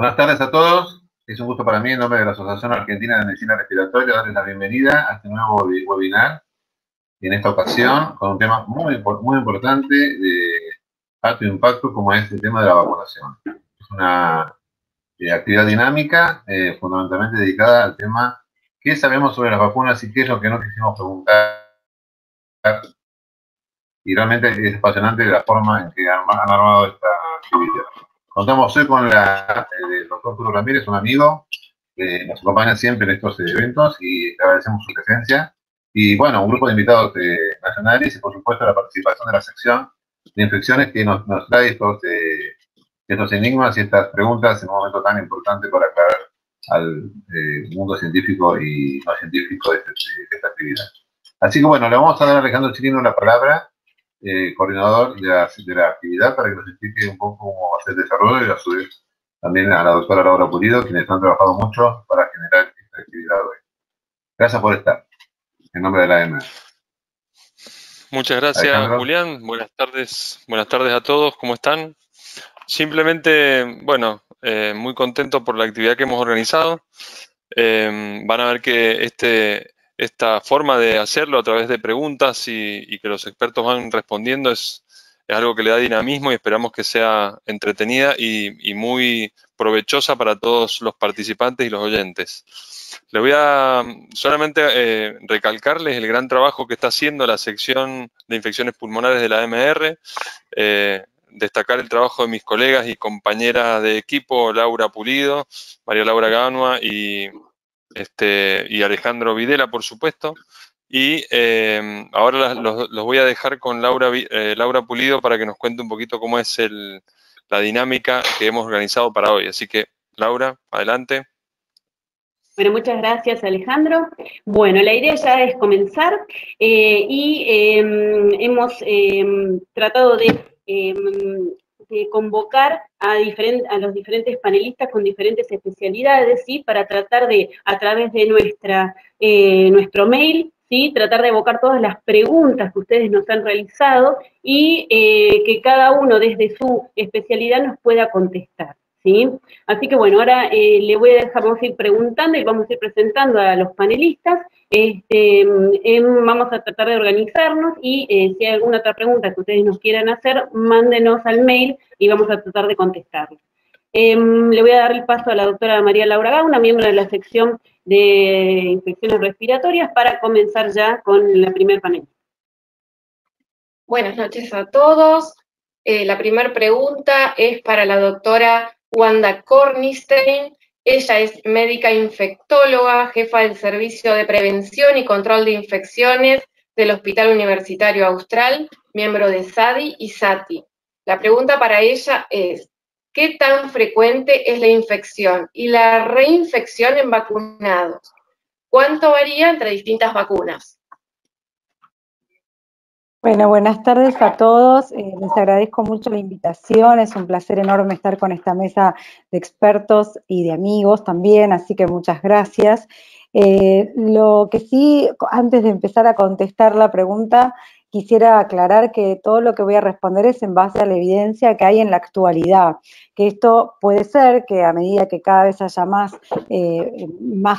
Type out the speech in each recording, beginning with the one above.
Buenas tardes a todos. Es un gusto para mí, en nombre de la Asociación Argentina de Medicina Respiratoria, darles la bienvenida a este nuevo webinar. Y en esta ocasión, con un tema muy importante de alto impacto, como es el tema de la vacunación. Es una actividad dinámica, fundamentalmente dedicada al tema qué sabemos sobre las vacunas y qué es lo que no quisimos preguntar. Y realmente es apasionante la forma en que han armado esta actividad. Contamos hoy con el doctor Arturo Ramírez, un amigo que nos acompaña siempre en estos eventos y agradecemos su presencia. Y bueno, un grupo de invitados nacionales y por supuesto la participación de la sección de infecciones que nos trae estos enigmas y estas preguntas en un momento tan importante para aclarar al mundo científico y no científico de esta actividad. Así que bueno, le vamos a dar a Alejandro Chirino la palabra, coordinador de la actividad, para que nos explique un poco cómo va a ser el desarrollo y a su vez también a la doctora Laura Pulido, quienes han trabajado mucho para generar esta actividad hoy. Gracias por estar. En nombre de la EMA. Muchas gracias, Alejandro. Julián. Buenas tardes a todos. ¿Cómo están? Simplemente, bueno, muy contento por la actividad que hemos organizado. Van a ver que esta forma de hacerlo a través de preguntas y que los expertos van respondiendo es algo que le da dinamismo y esperamos que sea entretenida y muy provechosa para todos los participantes y los oyentes. Les voy a solamente recalcarles el gran trabajo que está haciendo la sección de infecciones pulmonares de la AMR, destacar el trabajo de mis colegas y compañeras de equipo, Laura Pulido, María Laura Ganua y Alejandro Videla, por supuesto. Y ahora los voy a dejar con Laura Pulido para que nos cuente un poquito cómo es la dinámica que hemos organizado para hoy. Así que, Laura, adelante. Bueno, muchas gracias, Alejandro. Bueno, la idea ya es comenzar hemos tratado de convocar a los diferentes panelistas con diferentes especialidades, ¿sí? Para tratar de, a través de nuestro mail, ¿sí? Tratar de evocar todas las preguntas que ustedes nos han realizado y que cada uno desde su especialidad nos pueda contestar. ¿Sí? Así que bueno, ahora vamos a ir preguntando y vamos a ir presentando a los panelistas. Vamos a tratar de organizarnos y si hay alguna otra pregunta que ustedes nos quieran hacer, mándenos al mail y vamos a tratar de contestarla. Le voy a dar el paso a la doctora María Laura Gauna, miembro de la sección de infecciones respiratorias, para comenzar ya con la primer panel. Buenas noches a todos. La primera pregunta es para la doctora Wanda Cornistein. Ella es médica infectóloga, jefa del Servicio de Prevención y Control de Infecciones del Hospital Universitario Austral, miembro de SADI y SATI. La pregunta para ella es, ¿qué tan frecuente es la infección y la reinfección en vacunados? ¿Cuánto varía entre distintas vacunas? Bueno, buenas tardes a todos. Les agradezco mucho la invitación. Es un placer enorme estar con esta mesa de expertos y de amigos también, así que muchas gracias. Lo que sí, antes de empezar a contestar la pregunta, quisiera aclarar que todo lo que voy a responder es en base a la evidencia que hay en la actualidad, que esto puede ser que a medida que cada vez haya más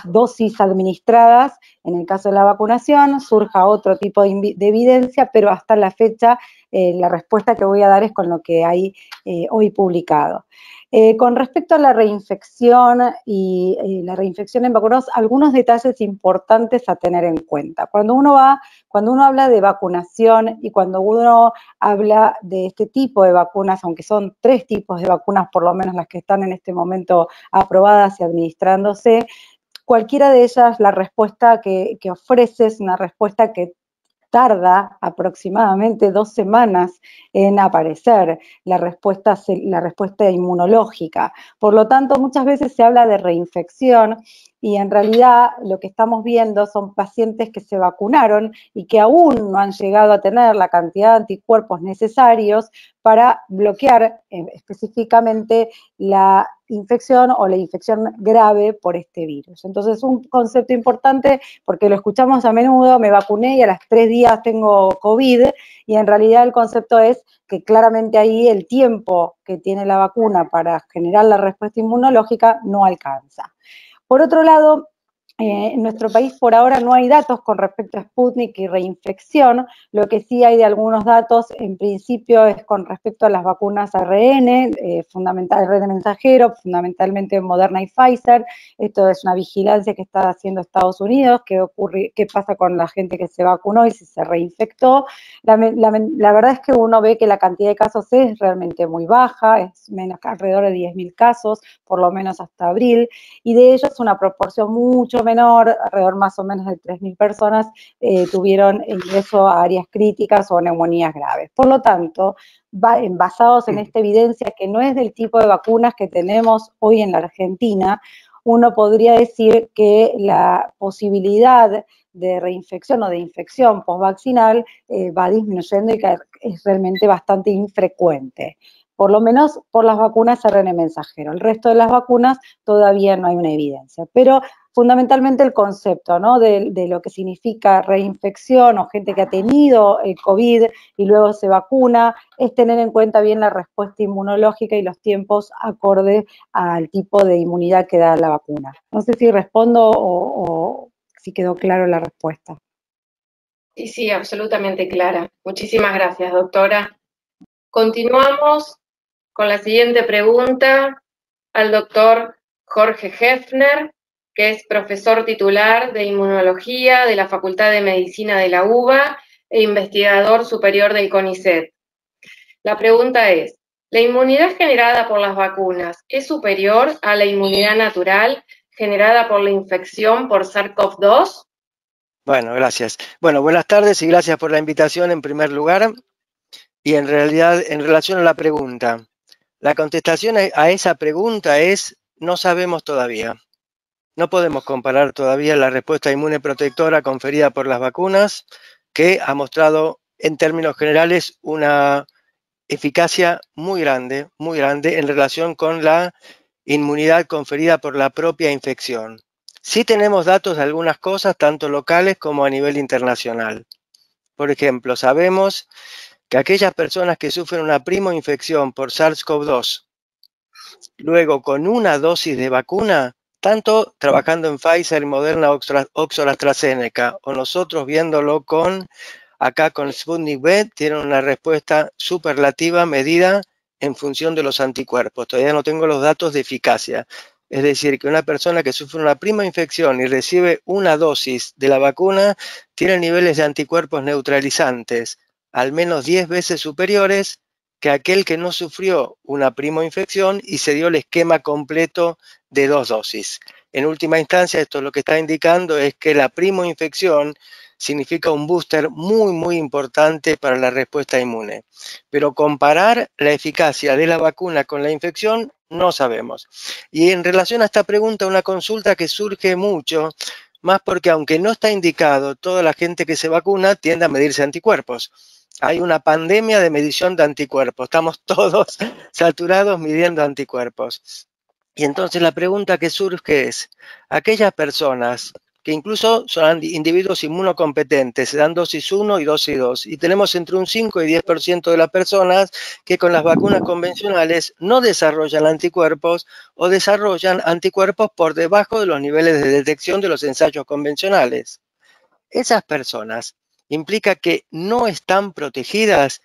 dosis administradas, en el caso de la vacunación, surja otro tipo de evidencia, pero hasta la fecha la respuesta que voy a dar es con lo que hay hoy publicado. Con respecto a la reinfección y la reinfección en vacunados, algunos detalles importantes a tener en cuenta. Cuando uno habla de vacunación y cuando uno habla de este tipo de vacunas, aunque son 3 tipos de vacunas, por lo menos las que están en este momento aprobadas y administrándose, cualquiera de ellas, la respuesta que ofrece es una respuesta que tarda aproximadamente 2 semanas en aparecer la respuesta inmunológica. Por lo tanto, muchas veces se habla de reinfección y en realidad lo que estamos viendo son pacientes que se vacunaron y que aún no han llegado a tener la cantidad de anticuerpos necesarios para bloquear específicamente la infección o la infección grave por este virus. Entonces, un concepto importante, porque lo escuchamos a menudo, me vacuné y a los 3 días tengo COVID, y en realidad el concepto es que claramente ahí el tiempo que tiene la vacuna para generar la respuesta inmunológica no alcanza. Por otro lado, en nuestro país por ahora no hay datos con respecto a Sputnik y reinfección. Lo que sí hay de algunos datos en principio es con respecto a las vacunas ARN, ARN mensajero, fundamentalmente Moderna y Pfizer. Esto es una vigilancia que está haciendo Estados Unidos, qué pasa con la gente que se vacunó y si se reinfectó. La verdad es que uno ve que la cantidad de casos es realmente muy baja, es alrededor de 10.000 casos, por lo menos hasta abril, y de ellos una proporción mucho menor, alrededor más o menos de 3.000 personas, tuvieron ingreso a áreas críticas o neumonías graves. Por lo tanto, basados en esta evidencia que no es del tipo de vacunas que tenemos hoy en la Argentina, uno podría decir que la posibilidad de reinfección o de infección postvaccinal va disminuyendo y que es realmente bastante infrecuente, por lo menos por las vacunas ARN mensajero. El resto de las vacunas todavía no hay una evidencia, pero fundamentalmente el concepto, ¿no?, de lo que significa reinfección o gente que ha tenido el COVID y luego se vacuna, es tener en cuenta bien la respuesta inmunológica y los tiempos acorde al tipo de inmunidad que da la vacuna. No sé si respondo o si quedó claro la respuesta. Sí, sí, absolutamente clara. Muchísimas gracias, doctora. Continuamos con la siguiente pregunta al doctor Jorge Hefner, que es profesor titular de Inmunología de la Facultad de Medicina de la UBA e investigador superior del CONICET. La pregunta es, ¿la inmunidad generada por las vacunas es superior a la inmunidad natural generada por la infección por SARS-CoV-2? Bueno, gracias. Bueno, buenas tardes y gracias por la invitación en primer lugar. Y en realidad, en relación a la pregunta, la contestación a esa pregunta es: no sabemos todavía. No podemos comparar todavía la respuesta inmune protectora conferida por las vacunas, que ha mostrado en términos generales una eficacia muy grande en relación con la inmunidad conferida por la propia infección. Sí tenemos datos de algunas cosas, tanto locales como a nivel internacional. Por ejemplo, sabemos que aquellas personas que sufren una primoinfección por SARS-CoV-2, luego con una dosis de vacuna, tanto trabajando en Pfizer, Moderna, Oxford, AstraZeneca, o nosotros viéndolo acá con Sputnik V, tienen una respuesta superlativa medida en función de los anticuerpos. Todavía no tengo los datos de eficacia. Es decir, que una persona que sufre una prima infección y recibe una dosis de la vacuna tiene niveles de anticuerpos neutralizantes al menos 10 veces superiores que aquel que no sufrió una primoinfección y se dio el esquema completo de 2 dosis. En última instancia, esto lo que está indicando es que la primoinfección significa un booster muy importante para la respuesta inmune. Pero comparar la eficacia de la vacuna con la infección no sabemos. Y en relación a esta pregunta, una consulta que surge mucho, más porque aunque no está indicado, toda la gente que se vacuna tiende a medirse anticuerpos. Hay una pandemia de medición de anticuerpos. Estamos todos saturados midiendo anticuerpos. Y entonces la pregunta que surge es, aquellas personas que incluso son individuos inmunocompetentes, se dan dosis 1 y dosis 2, y tenemos entre un 5 y 10% de las personas que con las vacunas convencionales no desarrollan anticuerpos o desarrollan anticuerpos por debajo de los niveles de detección de los ensayos convencionales. Esas personas implica que no están protegidas.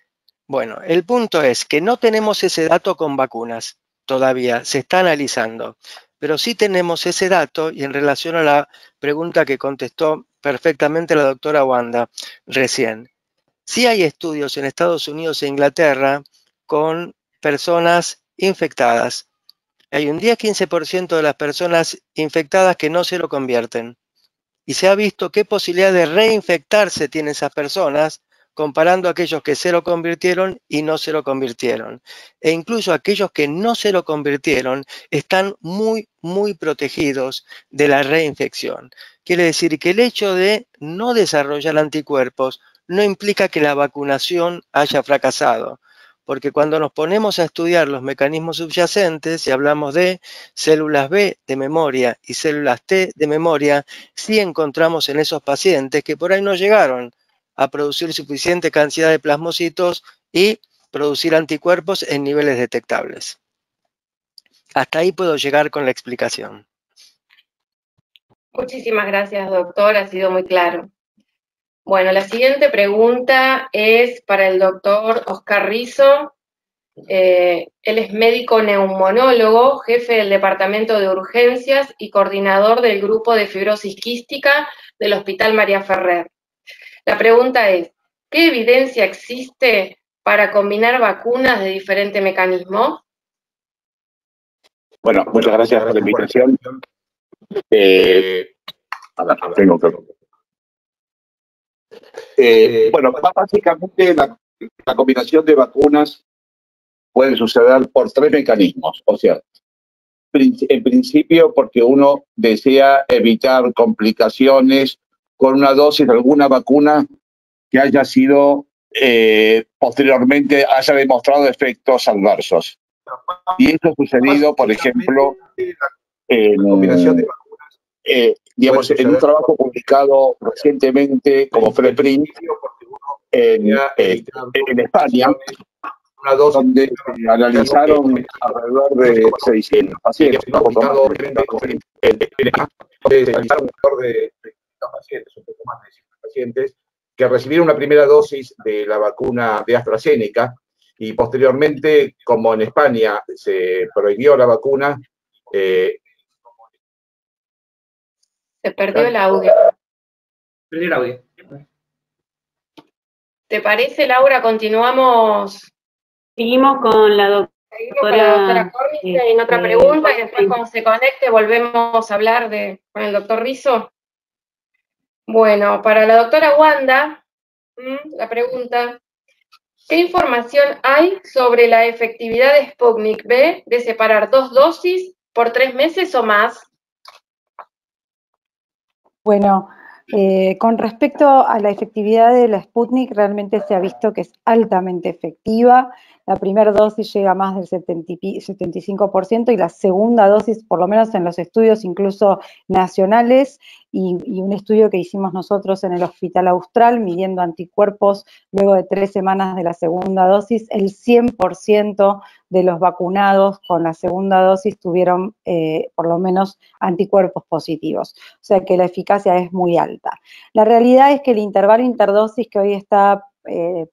Bueno, el punto es que no tenemos ese dato con vacunas todavía, se está analizando, pero sí tenemos ese dato, y en relación a la pregunta que contestó perfectamente la doctora Wanda recién, sí hay estudios en Estados Unidos e Inglaterra con personas infectadas. Hay un 10-15% de las personas infectadas que no se lo convierten. Y se ha visto qué posibilidad de reinfectarse tienen esas personas comparando a aquellos que se lo convirtieron y no se lo convirtieron. E incluso aquellos que no se lo convirtieron están muy protegidos de la reinfección. Quiere decir que el hecho de no desarrollar anticuerpos no implica que la vacunación haya fracasado, porque cuando nos ponemos a estudiar los mecanismos subyacentes y hablamos de células B de memoria y células T de memoria, sí encontramos en esos pacientes que por ahí no llegaron a producir suficiente cantidad de plasmocitos y producir anticuerpos en niveles detectables. Hasta ahí puedo llegar con la explicación. Muchísimas gracias, doctor, ha sido muy claro. Bueno, la siguiente pregunta es para el doctor Oscar Rizo. Él es médico neumonólogo, jefe del Departamento de Urgencias y coordinador del Grupo de Fibrosis Quística del Hospital María Ferrer. La pregunta es, ¿qué evidencia existe para combinar vacunas de diferente mecanismo? Bueno, muchas gracias por la invitación. Bueno, básicamente la combinación de vacunas puede suceder por 3 mecanismos. O sea, en principio porque uno desea evitar complicaciones con una dosis de alguna vacuna que haya sido posteriormente haya demostrado efectos adversos. Y esto ha sucedido, por ejemplo, digamos, en un trabajo publicado recientemente como preprint en España, donde analizaron alrededor de 600 pacientes, un poco más de pacientes que recibieron una primera dosis de la vacuna de AstraZeneca y posteriormente, como en España se prohibió la vacuna, Se perdió el audio. Perdió el audio. ¿Te parece, Laura? Continuamos. Seguimos con la doctora Cornisten en otra pregunta y después cuando se conecte volvemos a hablar con el doctor Rizo. Bueno, para la doctora Wanda, la pregunta, ¿qué información hay sobre la efectividad de Sputnik V de separar 2 dosis por 3 meses o más? Bueno, con respecto a la efectividad de la Sputnik, realmente se ha visto que es altamente efectiva. La primera dosis llega a más del 75% y la segunda dosis, por lo menos en los estudios incluso nacionales, y un estudio que hicimos nosotros en el Hospital Austral, midiendo anticuerpos luego de 3 semanas de la segunda dosis, el 100% de los vacunados con la segunda dosis tuvieron por lo menos anticuerpos positivos. O sea que la eficacia es muy alta. La realidad es que el intervalo interdosis que hoy está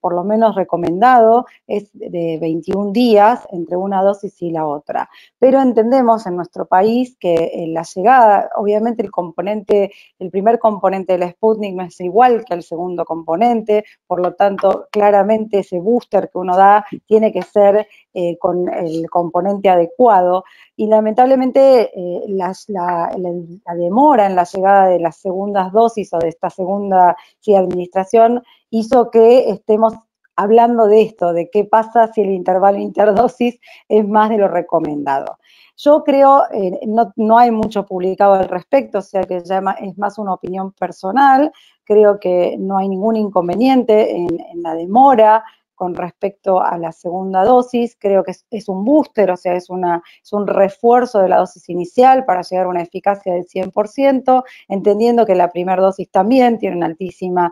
por lo menos recomendado es de 21 días entre una dosis y la otra. Pero entendemos en nuestro país que la llegada, obviamente el primer componente de la Sputnik no es igual que el segundo componente, por lo tanto, claramente ese booster que uno da tiene que ser con el componente adecuado. Y lamentablemente la demora en la llegada de las segundas dosis o de esta segunda administración hizo que estemos hablando de esto, de qué pasa si el intervalo interdosis es más de lo recomendado. Yo creo, no hay mucho publicado al respecto, o sea que ya es más una opinión personal, creo que no hay ningún inconveniente en la demora con respecto a la segunda dosis, creo que es un booster, o sea, es un refuerzo de la dosis inicial para llegar a una eficacia del 100%, entendiendo que la primera dosis también tiene un altísimo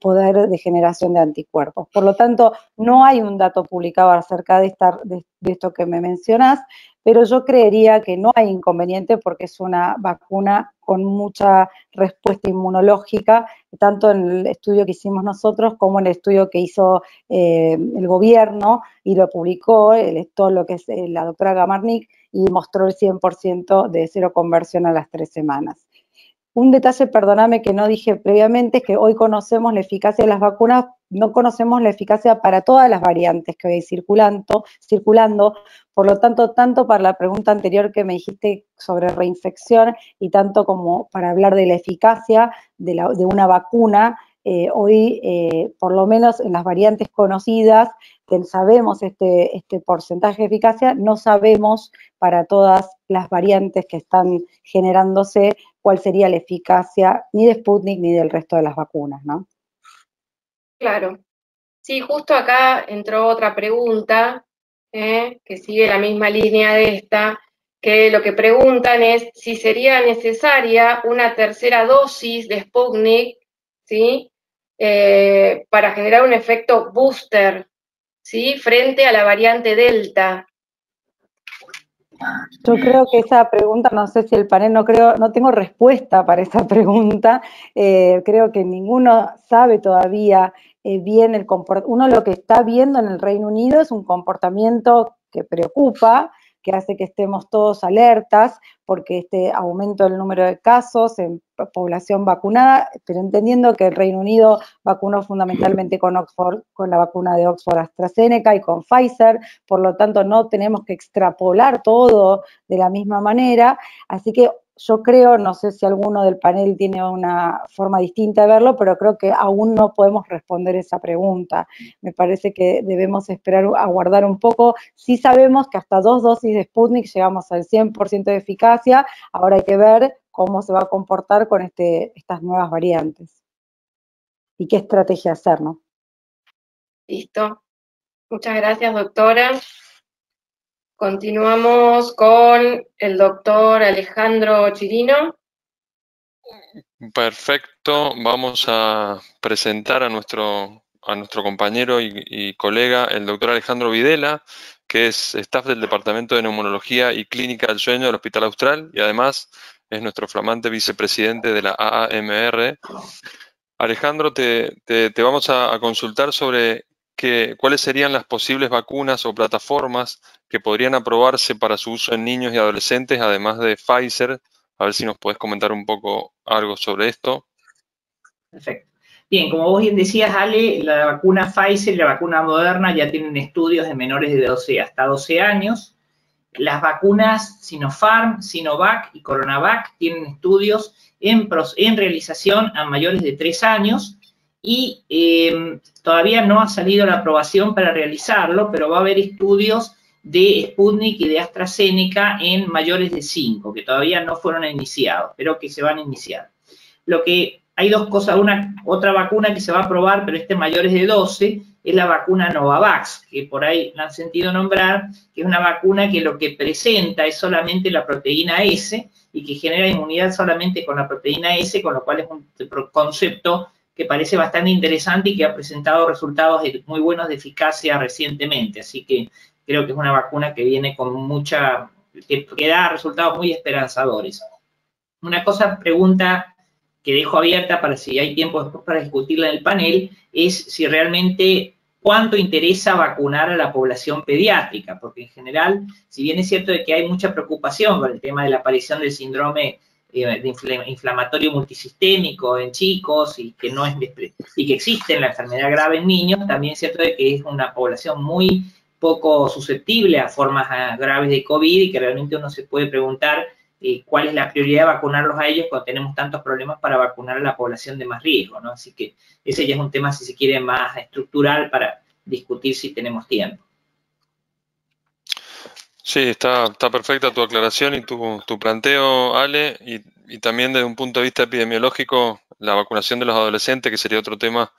poder de generación de anticuerpos. Por lo tanto, no hay un dato publicado acerca de esto que me mencionás, pero yo creería que no hay inconveniente porque es una vacuna con mucha respuesta inmunológica, tanto en el estudio que hicimos nosotros como en el estudio que hizo el gobierno y lo publicó, todo lo que es la doctora Gamarnik, y mostró el 100% de cero conversión a las 3 semanas. Un detalle, perdóname, que no dije previamente, es que hoy conocemos la eficacia de las vacunas, no conocemos la eficacia para todas las variantes que hoy hay circulando, por lo tanto para la pregunta anterior que me dijiste sobre reinfección y tanto como para hablar de la eficacia de una vacuna, hoy por lo menos en las variantes conocidas, sabemos este porcentaje de eficacia, no sabemos para todas las variantes que están generándose cuál sería la eficacia ni de Sputnik ni del resto de las vacunas, ¿no? Claro. Sí, justo acá entró otra pregunta, que sigue la misma línea de esta, que lo que preguntan es si sería necesaria una tercera dosis de Sputnik, ¿sí? Para generar un efecto booster, ¿sí? Frente a la variante Delta. Yo creo que esa pregunta, no sé si el panel, no tengo respuesta para esa pregunta. Creo que ninguno sabe todavía bien el comportamiento. Uno lo que está viendo en el Reino Unido es un comportamiento que preocupa, que hace que estemos todos alertas, porque este aumento del número de casos en población vacunada, pero entendiendo que el Reino Unido vacunó fundamentalmente con la vacuna de Oxford AstraZeneca y con Pfizer, por lo tanto no tenemos que extrapolar todo de la misma manera, así que yo creo, no sé si alguno del panel tiene una forma distinta de verlo, pero creo que aún no podemos responder esa pregunta. Me parece que debemos esperar, aguardar un poco. Sí sabemos que hasta 2 dosis de Sputnik llegamos al 100% de eficacia, ahora hay que ver cómo se va a comportar con estas nuevas variantes y qué estrategia hacer, ¿no? Listo. Muchas gracias, doctora. Continuamos con el doctor Alejandro Chirino. Perfecto, vamos a presentar a nuestro compañero y colega, el doctor Alejandro Videla, que es staff del Departamento de Neumonología y Clínica del Sueño del Hospital Austral y además es nuestro flamante vicepresidente de la AAMR. Alejandro, te vamos a consultar sobre cuáles serían las posibles vacunas o plataformas que podrían aprobarse para su uso en niños y adolescentes, además de Pfizer. A ver si nos podés comentar un poco algo sobre esto. Perfecto. Bien, como vos bien decías, Ale, la vacuna Pfizer y la vacuna Moderna ya tienen estudios de menores de 12 hasta 12 años. Las vacunas Sinopharm, Sinovac y Coronavac tienen estudios en realización a mayores de 3 años y todavía no ha salido la aprobación para realizarlo, pero va a haber estudios de Sputnik y de AstraZeneca en mayores de 5, que todavía no fueron iniciados, pero que se van a iniciar. Hay dos cosas, otra vacuna que se va a aprobar, pero mayores de 12, es la vacuna Novavax, que por ahí la han sentido nombrar, que es una vacuna que lo que presenta es solamente la proteína S y que genera inmunidad solamente con la proteína S, con lo cual es un concepto que parece bastante interesante y que ha presentado resultados muy buenos de eficacia recientemente. Así que creo que es una vacuna que viene con que da resultados muy esperanzadores. Una pregunta que dejo abierta para si hay tiempo después para discutirla en el panel, es si realmente cuánto interesa vacunar a la población pediátrica, porque en general, si bien es cierto de que hay mucha preocupación con el tema de la aparición del síndrome inflamatorio multisistémico en chicos y que existe la enfermedad grave en niños, también es cierto de que es una población muy poco susceptible a formas graves de COVID y que realmente uno se puede preguntar cuál es la prioridad de vacunarlos a ellos cuando tenemos tantos problemas para vacunar a la población de más riesgo, ¿no? Así que ese ya es un tema, si se quiere, más estructural para discutir si tenemos tiempo. Sí, está perfecta tu aclaración y tu planteo, Ale, y también desde un punto de vista epidemiológico, la vacunación de los adolescentes, que sería otro tema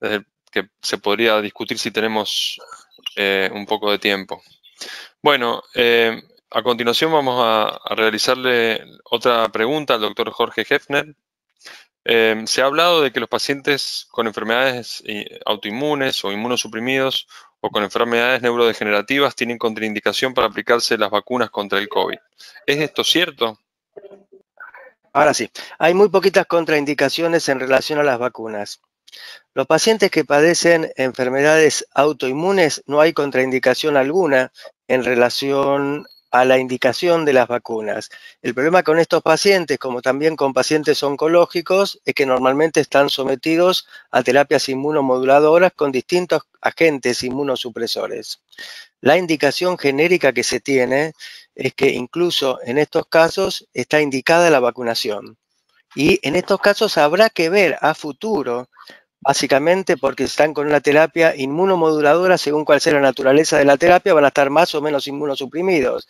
que se podría discutir si tenemos un poco de tiempo. Bueno, a continuación vamos a realizarle otra pregunta al doctor Jorge Hefner. Se ha hablado de que los pacientes con enfermedades autoinmunes o inmunosuprimidos o con enfermedades neurodegenerativas tienen contraindicación para aplicarse las vacunas contra el COVID. ¿Es esto cierto? Ahora sí, hay muy poquitas contraindicaciones en relación a las vacunas. Los pacientes que padecen enfermedades autoinmunes no hay contraindicación alguna en relación a la indicación de las vacunas. El problema con estos pacientes, como también con pacientes oncológicos, es que normalmente están sometidos a terapias inmunomoduladoras con distintos agentes inmunosupresores. La indicación genérica que se tiene es que incluso en estos casos está indicada la vacunación. Y en estos casos habrá que ver a futuro, básicamente porque están con una terapia inmunomoduladora, según cuál sea la naturaleza de la terapia, van a estar más o menos inmunosuprimidos.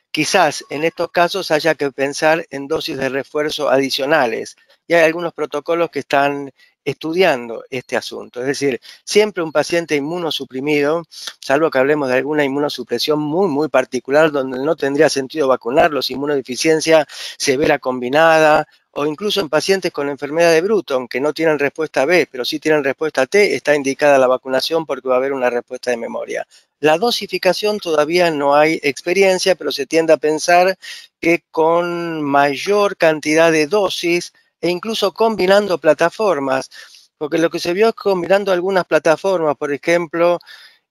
Quizás en estos casos haya que pensar en dosis de refuerzo adicionales. Y hay algunos protocolos que están estudiando este asunto. Es decir, siempre un paciente inmunosuprimido, salvo que hablemos de alguna inmunosupresión muy particular donde no tendría sentido vacunarlos, inmunodeficiencia severa combinada, o incluso en pacientes con enfermedad de Bruton, que no tienen respuesta B, pero sí tienen respuesta T, está indicada la vacunación porque va a haber una respuesta de memoria. La dosificación todavía no hay experiencia, pero se tiende a pensar que con mayor cantidad de dosis e incluso combinando plataformas, porque lo que se vio es combinando algunas plataformas, por ejemplo,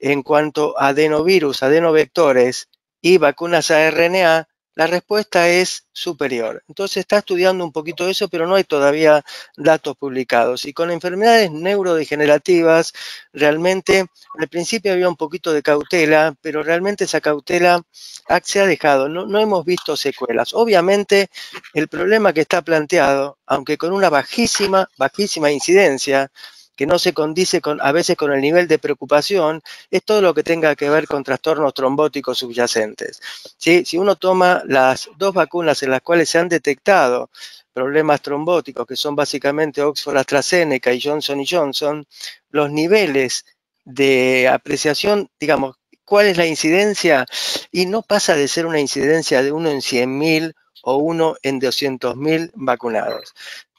en cuanto a adenovirus, adenovectores y vacunas a RNA, la respuesta es superior. Entonces está estudiando un poquito eso, pero no hay todavía datos publicados. Y con enfermedades neurodegenerativas, realmente al principio había un poquito de cautela, pero realmente esa cautela se ha dejado. No hemos visto secuelas. Obviamente el problema que está planteado, aunque con una bajísima incidencia, que no se condice a veces con el nivel de preocupación, es todo lo que tenga que ver con trastornos trombóticos subyacentes. ¿Sí? Si uno toma las 2 vacunas en las cuales se han detectado problemas trombóticos, que son básicamente Oxford AstraZeneca y Johnson & Johnson, los niveles de apreciación, digamos, ¿cuál es la incidencia? Y no pasa de ser una incidencia de 1 en 100.000 o 1 en 200.000 vacunados.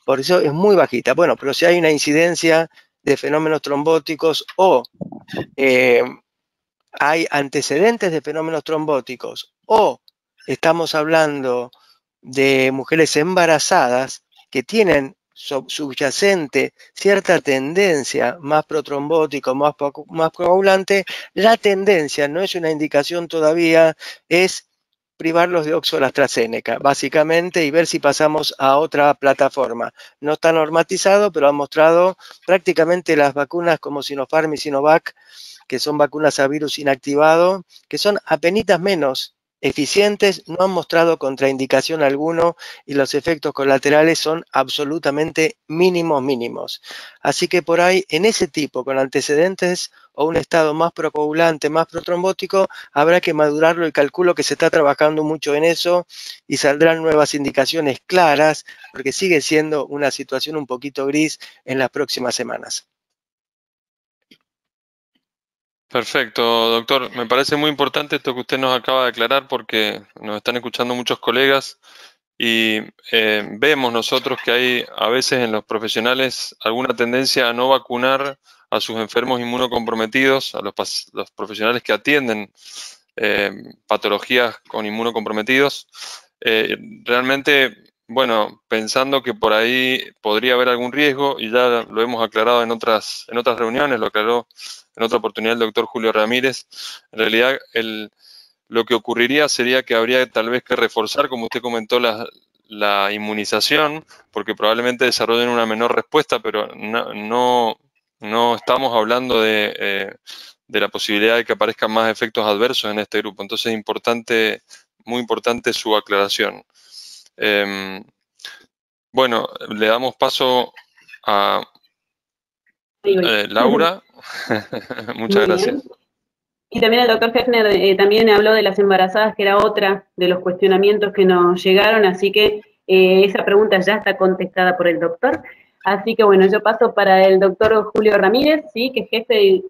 Por eso es muy bajita. Bueno, pero si hay una incidencia de fenómenos trombóticos o hay antecedentes de fenómenos trombóticos o estamos hablando de mujeres embarazadas que tienen subyacente cierta tendencia más protrombótica, más coagulante, la tendencia, no es una indicación todavía, es privarlos de Oxford AstraZeneca, básicamente, y ver si pasamos a otra plataforma. No está normatizado, pero ha mostrado prácticamente las vacunas como Sinopharm y Sinovac, que son vacunas a virus inactivado, que son apenitas menos eficientes, no han mostrado contraindicación alguno y los efectos colaterales son absolutamente mínimos. Así que por ahí, en ese tipo, con antecedentes o un estado más procoagulante, más protrombótico, habrá que madurarlo y calculo que se está trabajando mucho en eso y saldrán nuevas indicaciones claras, porque sigue siendo una situación un poquito gris en las próximas semanas. Perfecto, doctor. Me parece muy importante esto que usted nos acaba de aclarar porque nos están escuchando muchos colegas y vemos nosotros que hay a veces en los profesionales alguna tendencia a no vacunar a sus enfermos inmunocomprometidos, a los profesionales que atienden patologías con inmunocomprometidos. Realmente, bueno, pensando que por ahí podría haber algún riesgo, y ya lo hemos aclarado en otras reuniones, lo aclaró en otra oportunidad el doctor Julio Ramírez, en realidad lo que ocurriría sería que habría tal vez que reforzar, como usted comentó, la inmunización, porque probablemente desarrollen una menor respuesta, pero no estamos hablando de la posibilidad de que aparezcan más efectos adversos en este grupo. Entonces es muy importante su aclaración. Bueno, le damos paso a Laura. Muchas gracias. Y también el doctor Hefner también habló de las embarazadas, que era otra de los cuestionamientos que nos llegaron, así que esa pregunta ya está contestada por el doctor. Así que bueno, yo paso para el doctor Julio Ramírez, ¿sí? Que es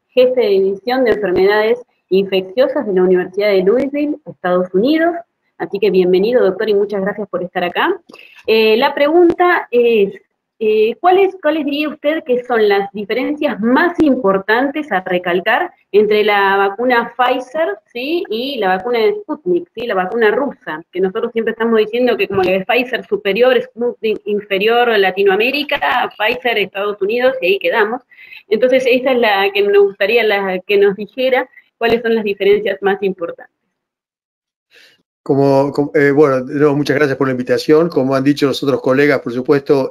jefe de división de enfermedades infecciosas de la Universidad de Louisville, Estados Unidos. Así que bienvenido, doctor, y muchas gracias por estar acá. La pregunta es, ¿cuáles diría usted que son las diferencias más importantes a recalcar entre la vacuna Pfizer, ¿sí? Y la vacuna de Sputnik, ¿sí? La vacuna rusa, que nosotros siempre estamos diciendo que como que Pfizer superior, Sputnik inferior Latinoamérica, Pfizer Estados Unidos, y ahí quedamos. Entonces esa es la que nos gustaría que nos dijera cuáles son las diferencias más importantes. Bueno, muchas gracias por la invitación. Como han dicho los otros colegas, por supuesto,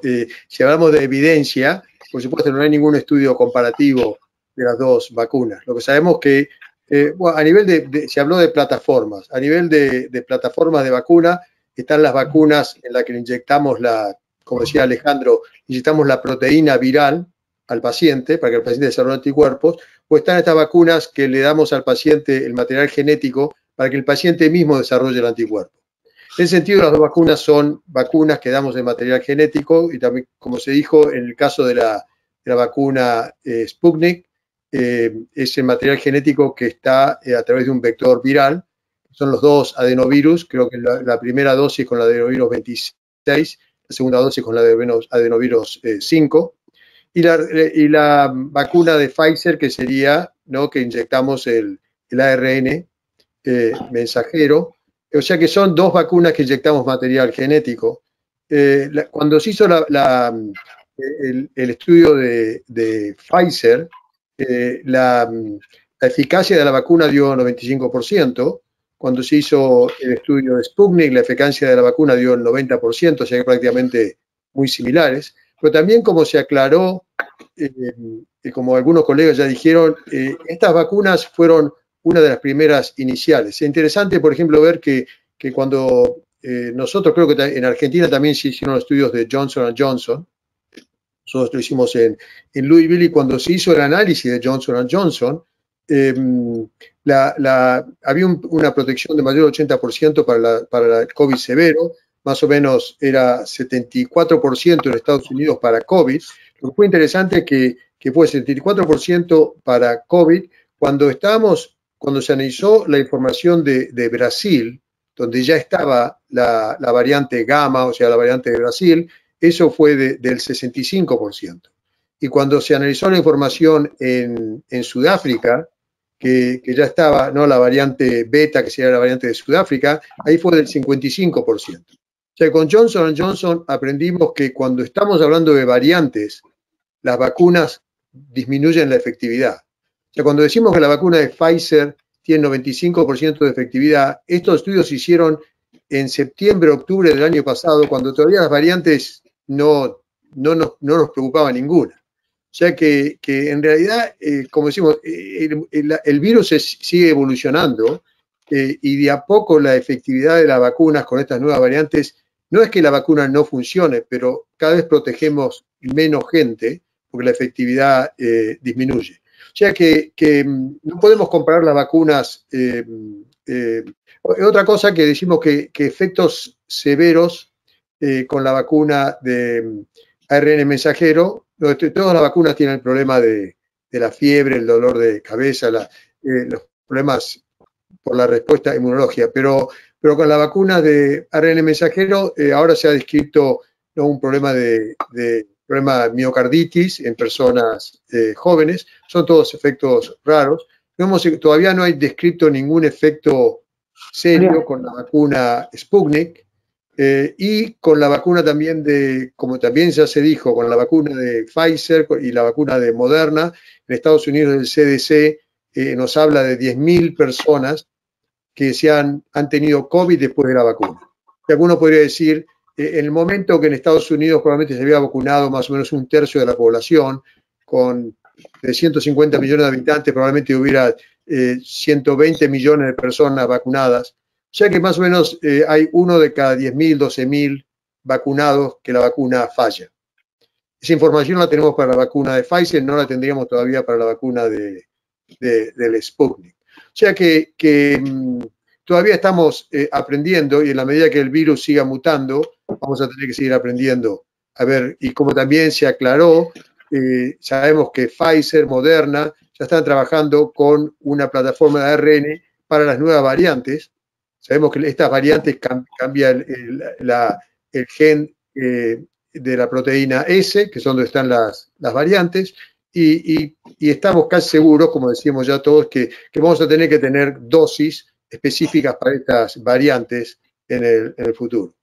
si hablamos de evidencia, por supuesto no hay ningún estudio comparativo de las 2 vacunas. Lo que sabemos que, bueno, a nivel se habló de plataformas, a nivel de plataformas de vacuna, están las vacunas en las que le inyectamos como decía Alejandro, inyectamos la proteína viral al paciente para que el paciente desarrolle anticuerpos, o están estas vacunas que le damos al paciente el material genético para que el paciente mismo desarrolle el anticuerpo. En ese sentido, las 2 vacunas son vacunas que damos de material genético y también, como se dijo, en el caso de la vacuna Sputnik es el material genético que está a través de un vector viral. Son los dos adenovirus, creo que la primera dosis con la adenovirus 26, la segunda dosis con la adenovirus 5, y la vacuna de Pfizer, que sería, ¿no?, que inyectamos el ARN mensajero. O sea que son dos vacunas que inyectamos material genético. Cuando se hizo el estudio de Pfizer, la eficacia de la vacuna dio 95%. Cuando se hizo el estudio de Sputnik, la eficacia de la vacuna dio el 90%, o sea que prácticamente muy similares. Pero también, como se aclaró, como algunos colegas ya dijeron, estas vacunas fueron una de las primeras iniciales. Es interesante, por ejemplo, ver que cuando nosotros, creo que en Argentina también se hicieron estudios de Johnson & Johnson, nosotros lo hicimos en Louisville, y cuando se hizo el análisis de Johnson & Johnson, había una protección de mayor del 80% para el COVID severo, más o menos era 74% en Estados Unidos para COVID. Lo que fue interesante que fue 74% para COVID. Cuando se analizó la información de Brasil, donde ya estaba la variante Gamma, o sea, la variante de Brasil, eso fue del 65%. Y cuando se analizó la información en Sudáfrica, que ya estaba, ¿no?, la variante Beta, que sería la variante de Sudáfrica, ahí fue del 55%. O sea, con Johnson & Johnson aprendimos que cuando estamos hablando de variantes, las vacunas disminuyen la efectividad. O sea, cuando decimos que la vacuna de Pfizer tiene 95% de efectividad, estos estudios se hicieron en septiembre, octubre del año pasado, cuando todavía las variantes no nos preocupaba ninguna. O sea que en realidad, como decimos, el virus sigue evolucionando y de a poco la efectividad de las vacunas con estas nuevas variantes, no es que la vacuna no funcione, pero cada vez protegemos menos gente porque la efectividad disminuye. O sea que no podemos comparar las vacunas. Otra cosa que decimos que efectos severos con la vacuna de ARN mensajero, todas las vacunas tienen el problema de la fiebre, el dolor de cabeza, los problemas por la respuesta inmunológica, pero con la vacuna de ARN mensajero ahora se ha descrito, ¿no?, un problema de miocarditis en personas jóvenes. Son todos efectos raros. Todavía no hay descrito ningún efecto serio con la vacuna Sputnik. Y con la vacuna también como también ya se dijo, con la vacuna de Pfizer y la vacuna de Moderna, en Estados Unidos el CDC nos habla de 10.000 personas que han tenido COVID después de la vacuna. Y alguno podría decir, en el momento que en Estados Unidos probablemente se había vacunado más o menos un tercio de la población, con 150 millones de habitantes, probablemente hubiera 120 millones de personas vacunadas. O sea que más o menos hay uno de cada 10.000, 12.000 vacunados que la vacuna falla. Esa información la tenemos para la vacuna de Pfizer, no la tendríamos todavía para la vacuna del Sputnik. O sea que todavía estamos aprendiendo, y en la medida que el virus siga mutando, vamos a tener que seguir aprendiendo. A ver, y como también se aclaró, sabemos que Pfizer, Moderna, ya están trabajando con una plataforma de ARN para las nuevas variantes. Sabemos que estas variantes cambian el gen de la proteína S, que es donde están las variantes, y estamos casi seguros, como decíamos ya todos, que vamos a tener que tener dosis específicas para estas variantes en el futuro.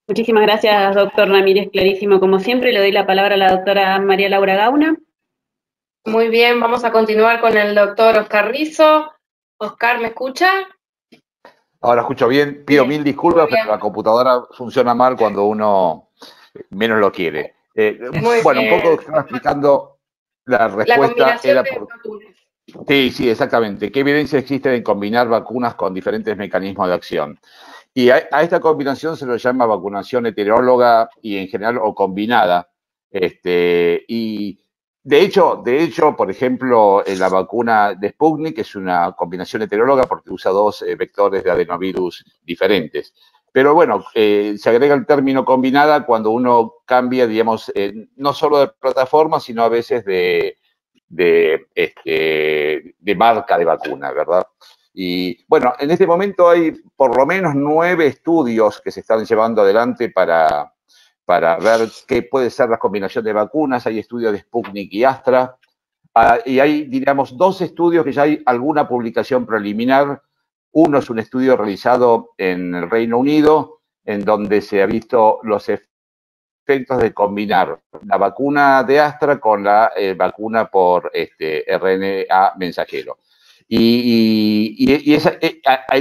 Muchísimas gracias, doctor Ramírez, clarísimo como siempre. Le doy la palabra a la doctora María Laura Gauna. Muy bien, vamos a continuar con el doctor Oscar Rizo. Oscar, ¿me escucha? Ahora escucho bien. Pido mil disculpas, pero la computadora funciona mal cuando uno menos lo quiere. Bueno, un poco estaba explicando la respuesta. Era por... Sí, exactamente. ¿Qué evidencia existe en combinar vacunas con diferentes mecanismos de acción? Y a esta combinación se lo llama vacunación heteróloga y en general o combinada. Y de hecho, por ejemplo, en la vacuna de Sputnik es una combinación heteróloga porque usa dos vectores de adenovirus diferentes. Pero bueno, se agrega el término combinada cuando uno cambia, digamos, no solo de plataforma, sino a veces de marca de vacuna, ¿verdad? Y bueno, en este momento hay por lo menos 9 estudios que se están llevando adelante para ver qué puede ser la combinación de vacunas. Hay estudios de Sputnik y Astra. Y hay, diríamos, 2 estudios que ya hay alguna publicación preliminar. Uno es un estudio realizado en el Reino Unido, en donde se ha visto los efectos de combinar la vacuna de Astra con la vacuna por RNA mensajero. En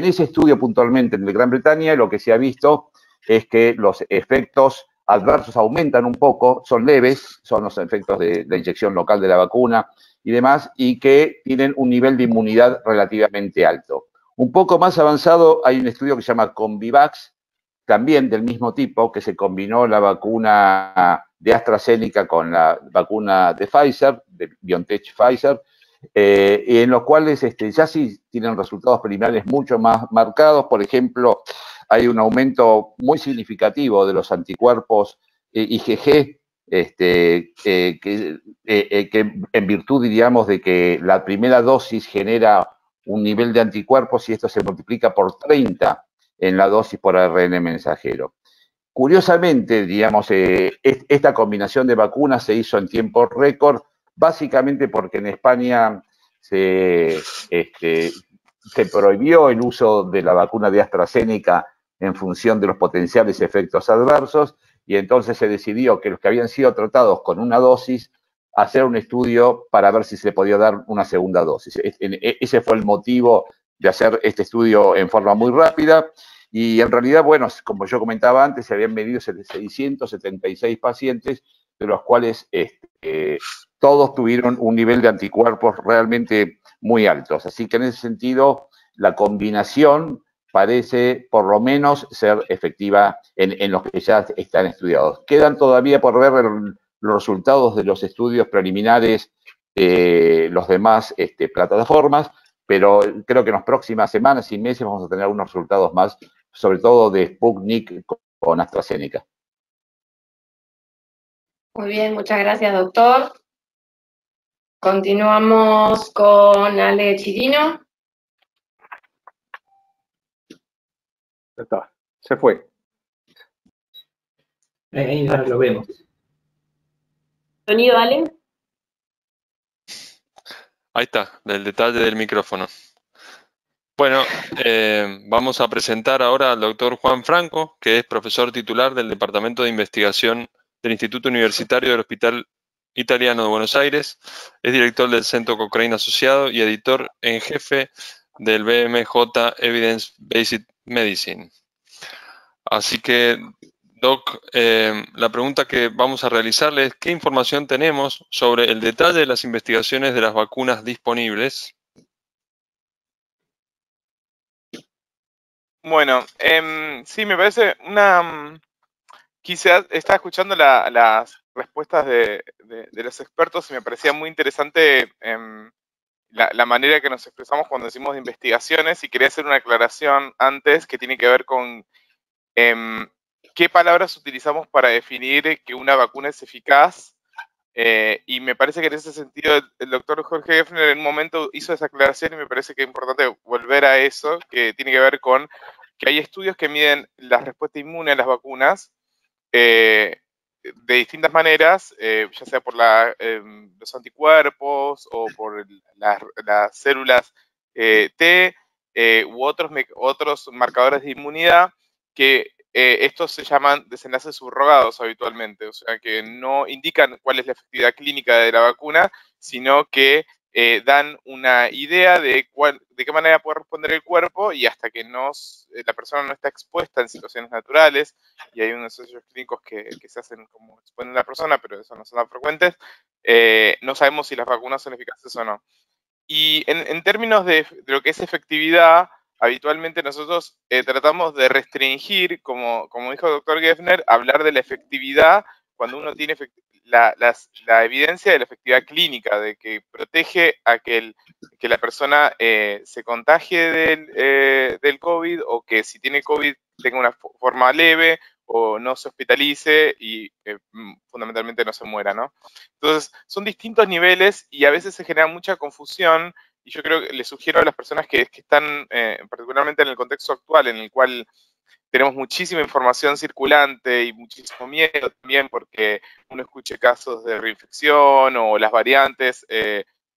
ese estudio puntualmente en Gran Bretaña lo que se ha visto es que los efectos adversos aumentan un poco, son leves, son los efectos de la inyección local de la vacuna y demás, y que tienen un nivel de inmunidad relativamente alto. Un poco más avanzado hay un estudio que se llama Combivax, también del mismo tipo, que se combinó la vacuna de AstraZeneca con la vacuna de Pfizer, de BioNTech Pfizer, y en los cuales ya sí tienen resultados preliminares mucho más marcados. Por ejemplo, hay un aumento muy significativo de los anticuerpos IgG, que en virtud, diríamos, de que la primera dosis genera un nivel de anticuerpos y esto se multiplica por 30 en la dosis por ARN mensajero. Curiosamente, digamos, esta combinación de vacunas se hizo en tiempo récord, básicamente porque en España se prohibió el uso de la vacuna de AstraZeneca en función de los potenciales efectos adversos, y entonces se decidió que los que habían sido tratados con una dosis, hacer un estudio para ver si se podía dar una segunda dosis. Ese fue el motivo de hacer este estudio en forma muy rápida. Y en realidad, bueno, como yo comentaba antes, se habían medido 676 pacientes, de los cuales todos tuvieron un nivel de anticuerpos realmente muy altos. Así que en ese sentido, la combinación parece por lo menos ser efectiva en los que ya están estudiados. Quedan todavía por ver los resultados de los estudios preliminares de los demás plataformas, pero creo que en las próximas semanas y meses vamos a tener unos resultados más, sobre todo de Sputnik con AstraZeneca. Muy bien, muchas gracias, doctor. Continuamos con Ale Chirino. Ya está, se fue. Ahí ahora lo vemos. ¿Sonido, Ale? Ahí está, del detalle del micrófono. Bueno, vamos a presentar ahora al doctor Juan Franco, que es profesor titular del Departamento de Investigación del Instituto Universitario del Hospital Italiano de Buenos Aires, es director del Centro Cochrane Asociado y editor en jefe del BMJ Evidence Based Medicine. Así que, Doc, la pregunta que vamos a realizarle es ¿qué información tenemos sobre el detalle de las investigaciones de las vacunas disponibles? Bueno, sí, me parece quizás estaba escuchando las respuestas de los expertos y me parecía muy interesante la manera que nos expresamos cuando decimos de investigaciones, y quería hacer una aclaración antes que tiene que ver con qué palabras utilizamos para definir que una vacuna es eficaz. Y me parece que en ese sentido el doctor Jorge Geffner en un momento hizo esa aclaración y me parece que es importante volver a eso, que tiene que ver con que hay estudios que miden la respuesta inmune a las vacunas de distintas maneras, ya sea por los anticuerpos o por las células T u otros marcadores de inmunidad que estos se llaman desenlaces subrogados habitualmente, o sea que no indican cuál es la efectividad clínica de la vacuna, sino que dan una idea de qué manera puede responder el cuerpo, y hasta que la persona no está expuesta en situaciones naturales, y hay unos ensayos clínicos que se hacen como exponen a la persona, pero eso no son tan frecuentes, no sabemos si las vacunas son eficaces o no. Y en términos de lo que es efectividad, habitualmente nosotros tratamos de restringir, como dijo el doctor Geffner, hablar de la efectividad cuando uno tiene la evidencia de la efectividad clínica, de que protege a que la persona se contagie del COVID, o que si tiene COVID tenga una forma leve o no se hospitalice y fundamentalmente no se muera, ¿no? Entonces, son distintos niveles y a veces se genera mucha confusión y yo creo que les sugiero a las personas que están, particularmente en el contexto actual, en el cual tenemos muchísima información circulante y muchísimo miedo también porque uno escuche casos de reinfección o las variantes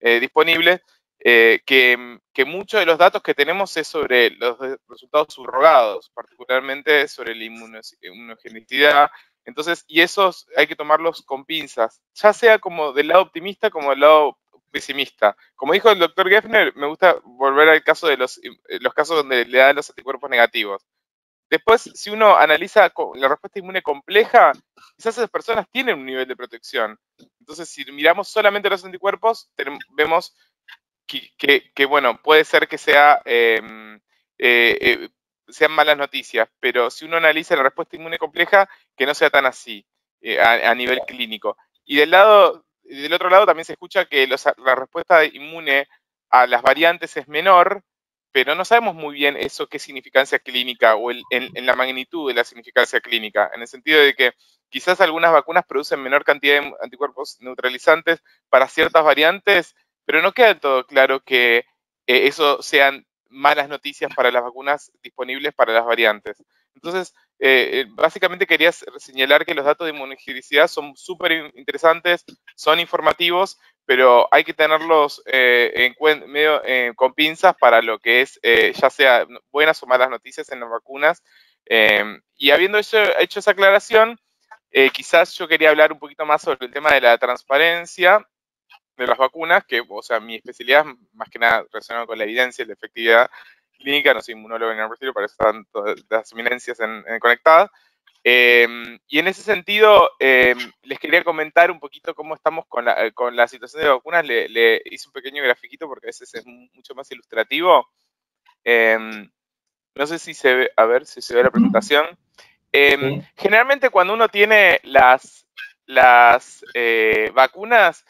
disponibles, que muchos de los datos que tenemos es sobre los resultados subrogados, particularmente sobre la inmunogenicidad. Entonces, y esos hay que tomarlos con pinzas, ya sea como del lado optimista como del lado pesimista. Como dijo el doctor Geffner, me gusta volver al caso de los casos donde le dan los anticuerpos negativos. Después, si uno analiza la respuesta inmune compleja, quizás esas personas tienen un nivel de protección. Entonces, si miramos solamente los anticuerpos, vemos que bueno, puede ser que sean malas noticias, pero si uno analiza la respuesta inmune compleja, que no sea tan así a nivel clínico. Y del otro lado también se escucha que la respuesta inmune a las variantes es menor, pero no sabemos muy bien eso qué significancia clínica o en la magnitud de la significancia clínica, en el sentido de que quizás algunas vacunas producen menor cantidad de anticuerpos neutralizantes para ciertas variantes, pero no queda del todo claro que eso sean malas noticias para las vacunas disponibles para las variantes. Entonces, básicamente quería señalar que los datos de inmunogenicidad son súper interesantes, son informativos, pero hay que tenerlos con pinzas para lo que es ya sea buenas o malas noticias en las vacunas. Y habiendo hecho esa aclaración, quizás yo quería hablar un poquito más sobre el tema de la transparencia de las vacunas, que, o sea, mi especialidad es más que nada relacionada con la evidencia y la efectividad clínica, no soy inmunólogo ni nada, para eso están todas las eminencias conectadas. Y en ese sentido, les quería comentar un poquito cómo estamos con la situación de vacunas. Le hice un pequeño grafiquito porque a veces es mucho más ilustrativo. No sé si se ve, a ver si se ve la presentación. Sí. Generalmente cuando uno tiene las vacunas,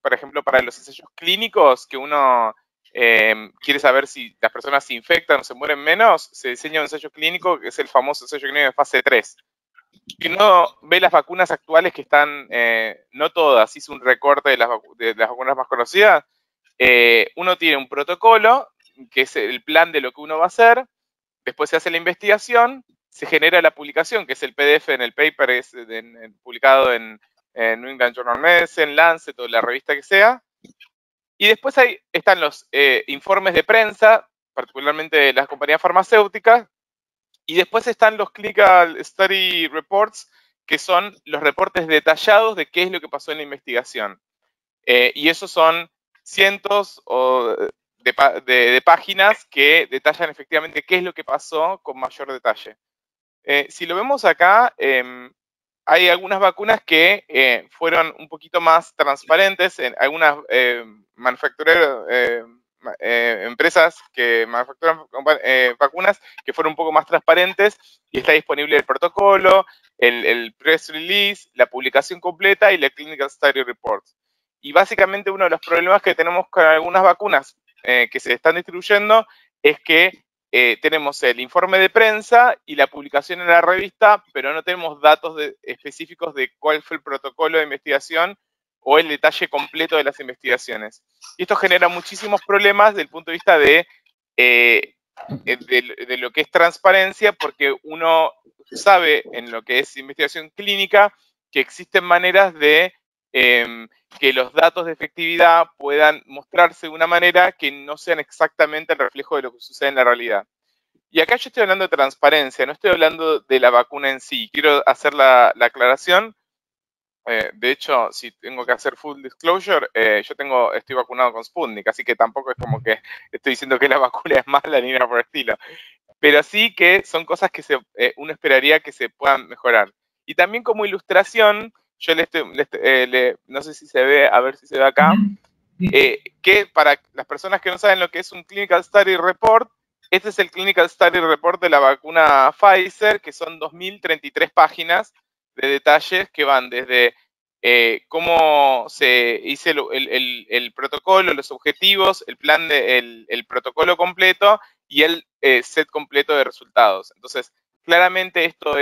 por ejemplo, para los ensayos clínicos, que uno quiere saber si las personas se infectan o se mueren menos, se diseña un ensayo clínico que es el famoso ensayo clínico de fase 3. Si uno ve las vacunas actuales que están, no todas, hice un recorte de las vacunas más conocidas, uno tiene un protocolo, que es el plan de lo que uno va a hacer, después se hace la investigación, se genera la publicación, que es el PDF en el paper, es publicado en New England Journal of Medicine, Lancet o la revista que sea. Y después ahí están los informes de prensa, particularmente de las compañías farmacéuticas. Y después están los Clinical Study Reports, que son los reportes detallados de qué es lo que pasó en la investigación. Y esos son cientos de páginas que detallan efectivamente qué es lo que pasó con mayor detalle. Si lo vemos acá, hay algunas vacunas que fueron un poquito más transparentes, en algunas empresas que manufacturan vacunas que fueron un poco más transparentes y está disponible el protocolo, el press release, la publicación completa y la Clinical Study Report. Y básicamente uno de los problemas que tenemos con algunas vacunas que se están distribuyendo es que tenemos el informe de prensa y la publicación en la revista, pero no tenemos datos específicos de cuál fue el protocolo de investigación o el detalle completo de las investigaciones. Y esto genera muchísimos problemas desde el punto de vista de lo que es transparencia, porque uno sabe en lo que es investigación clínica que existen maneras de que los datos de efectividad puedan mostrarse de una manera que no sean exactamente el reflejo de lo que sucede en la realidad. Y acá yo estoy hablando de transparencia, no estoy hablando de la vacuna en sí. Quiero hacer la aclaración. De hecho, si tengo que hacer full disclosure, yo estoy vacunado con Sputnik, así que tampoco es como que estoy diciendo que la vacuna es mala ni nada por el estilo. Pero sí que son cosas que uno esperaría que se puedan mejorar. Y también como ilustración, yo no sé si se ve, a ver si se ve acá, que para las personas que no saben lo que es un Clinical Study Report, este es el Clinical Study Report de la vacuna Pfizer, que son 2033 páginas de detalles que van desde cómo se hizo el protocolo, los objetivos, el plan el protocolo completo y el set completo de resultados. Entonces, claramente esto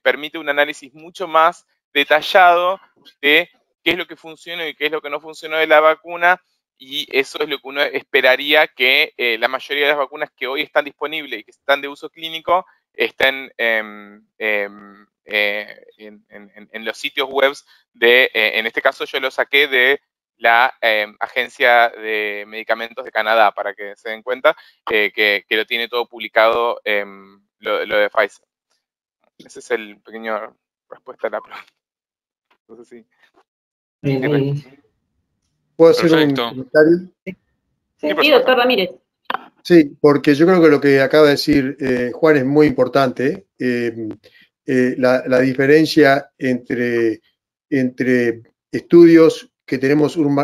permite un análisis mucho más detallado de qué es lo que funcionó y qué es lo que no funcionó de la vacuna, y eso es lo que uno esperaría que la mayoría de las vacunas que hoy están disponibles y que están de uso clínico estén en los sitios web en este caso yo lo saqué de la Agencia de Medicamentos de Canadá, para que se den cuenta que lo tiene todo publicado lo de Pfizer. Ese es el pequeño respuesta a la pregunta. No sé si... ¿Puedo hacer un comentario? Sí, doctor Ramírez. Sí, porque yo creo que lo que acaba de decir Juan es muy importante. La diferencia entre estudios que tenemos un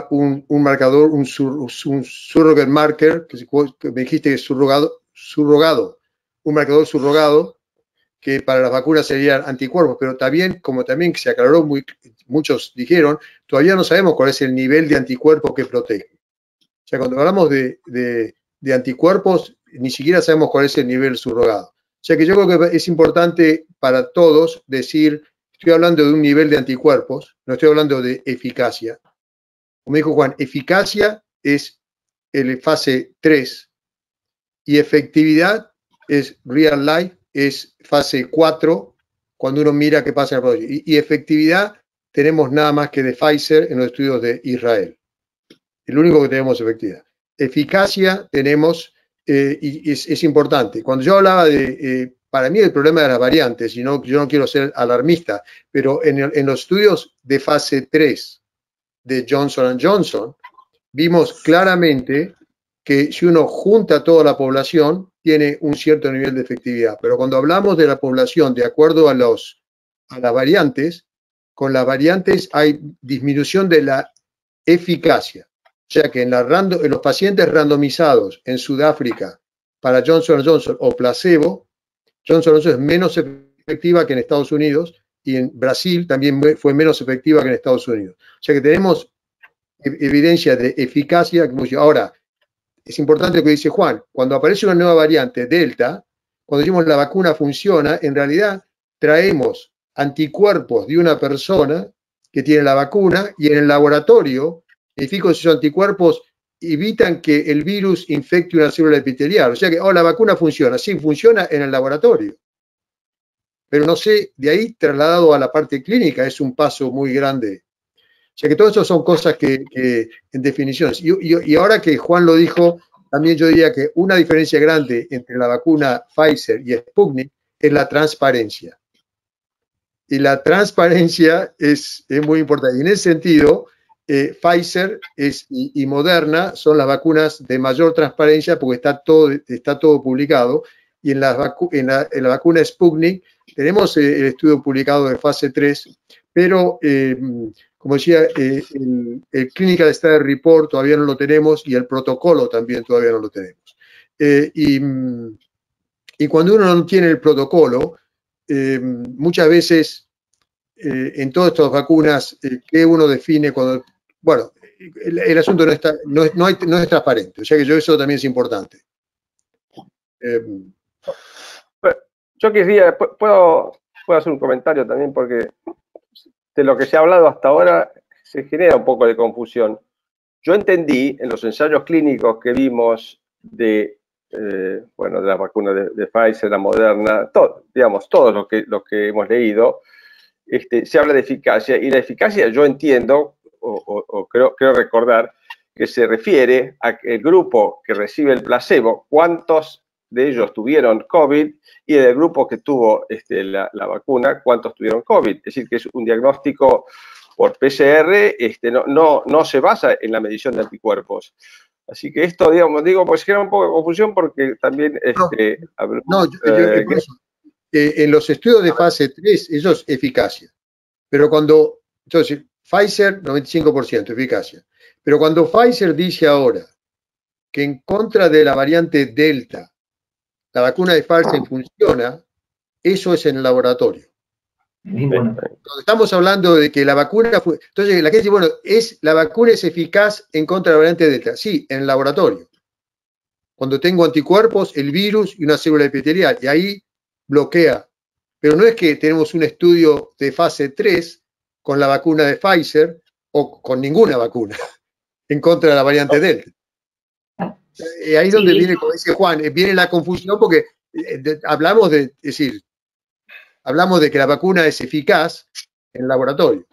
marcador, un surrogate marker, que me dijiste que es surrogado, un marcador surrogado, que para las vacunas serían anticuerpos, pero también, como también se aclaró, muchos dijeron, todavía no sabemos cuál es el nivel de anticuerpos que protege. O sea, cuando hablamos de anticuerpos, ni siquiera sabemos cuál es el nivel surrogado. O sea que yo creo que es importante para todos decir, estoy hablando de un nivel de anticuerpos, no estoy hablando de eficacia. Como dijo Juan, eficacia es el fase 3 y efectividad es real life, es fase 4, cuando uno mira qué pasa en el producto. Y efectividad tenemos nada más que de Pfizer en los estudios de Israel. El único que tenemos efectividad. Eficacia tenemos, y es importante. Cuando yo hablaba para mí el problema de las variantes, y yo no quiero ser alarmista, pero en los estudios de fase 3 de Johnson & Johnson, vimos claramente que si uno junta a toda la población, tiene un cierto nivel de efectividad. Pero cuando hablamos de la población de acuerdo a las variantes, con las variantes hay disminución de la eficacia. O sea que en los pacientes randomizados en Sudáfrica para Johnson & Johnson o placebo, Johnson & Johnson es menos efectiva que en Estados Unidos, y en Brasil también fue menos efectiva que en Estados Unidos. O sea que tenemos evidencia de eficacia. Ahora, es importante lo que dice Juan, cuando aparece una nueva variante, Delta, cuando decimos la vacuna funciona, en realidad traemos anticuerpos de una persona que tiene la vacuna y en el laboratorio verifico si esos anticuerpos evitan que el virus infecte una célula epitelial. O sea que, la vacuna funciona. Sí, funciona en el laboratorio. Pero no sé, de ahí trasladado a la parte clínica es un paso muy grande. O sea que todo eso son cosas que en definiciones. Y ahora que Juan lo dijo, también yo diría que una diferencia grande entre la vacuna Pfizer y Sputnik es la transparencia. Y la transparencia es muy importante. Y en ese sentido, Pfizer y Moderna son las vacunas de mayor transparencia porque está todo publicado. Y en la vacuna Sputnik tenemos el estudio publicado de fase 3, pero como decía, el Clinical Study Report todavía no lo tenemos y el protocolo también todavía no lo tenemos. Y cuando uno no tiene el protocolo, muchas veces en todas estas vacunas, que uno define cuando... Bueno, el asunto no es transparente, o sea que eso también es importante. Yo quisiera, puedo hacer un comentario también, porque de lo que se ha hablado hasta ahora se genera un poco de confusión. Yo entendí en los ensayos clínicos que vimos de la vacuna de Pfizer, la Moderna, todos los que hemos leído, se habla de eficacia, y la eficacia yo entiendo, o creo recordar, que se refiere al grupo que recibe el placebo, cuántos de ellos tuvieron COVID, y del grupo que tuvo la vacuna, cuántos tuvieron COVID. Es decir, que es un diagnóstico por PCR, no se basa en la medición de anticuerpos. Así que esto, pues genera un poco de confusión porque también... en los estudios de fase 3, eso es eficacia. Pero entonces, Pfizer, 95% eficacia. Pero cuando Pfizer dice ahora que en contra de la variante Delta, la vacuna de Pfizer funciona, eso es en el laboratorio. Ninguno. Cuando estamos hablando de que la vacuna fue... Entonces la gente dice, bueno, ¿la vacuna es eficaz en contra de la variante Delta? Sí, en el laboratorio. Cuando tengo anticuerpos, el virus y una célula epitelial, y ahí bloquea. Pero no es que tenemos un estudio de fase 3 con la vacuna de Pfizer o con ninguna vacuna en contra de la variante Delta. Ahí es donde viene, como dice Juan, viene la confusión porque hablamos de, es decir, hablamos de que la vacuna es eficaz en el laboratorio.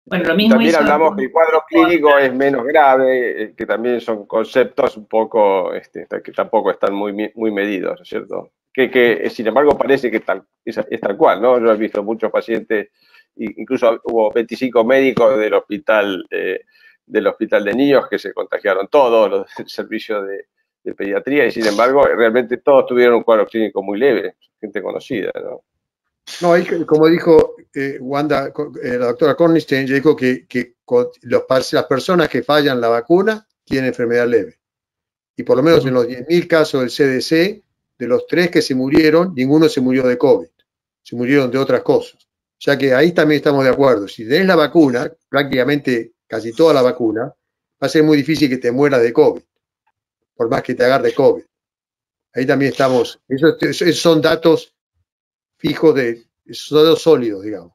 Bueno, lo mismo también hablamos que el cuadro clínico es menos grave, que también son conceptos un poco, que tampoco están muy medidos, ¿no es cierto? Que sin embargo parece que es tal cual, ¿no? Yo he visto muchos pacientes, incluso hubo 25 médicos del hospital de niños que se contagiaron todos, los del servicio de pediatría, y sin embargo realmente todos tuvieron un cuadro clínico muy leve, gente conocida, ¿no? No, como dijo Wanda, la doctora Cornstein, dijo que las personas que fallan la vacuna tienen enfermedad leve. Y por lo menos en los 10.000 casos del CDC, de los 3 que se murieron, ninguno se murió de COVID. Se murieron de otras cosas. O sea que ahí también estamos de acuerdo. Si tenés la vacuna, prácticamente casi toda la vacuna, va a ser muy difícil que te mueras de COVID, por más que te agarre COVID. Ahí también estamos. Esos son datos fijos, son datos sólidos, digamos.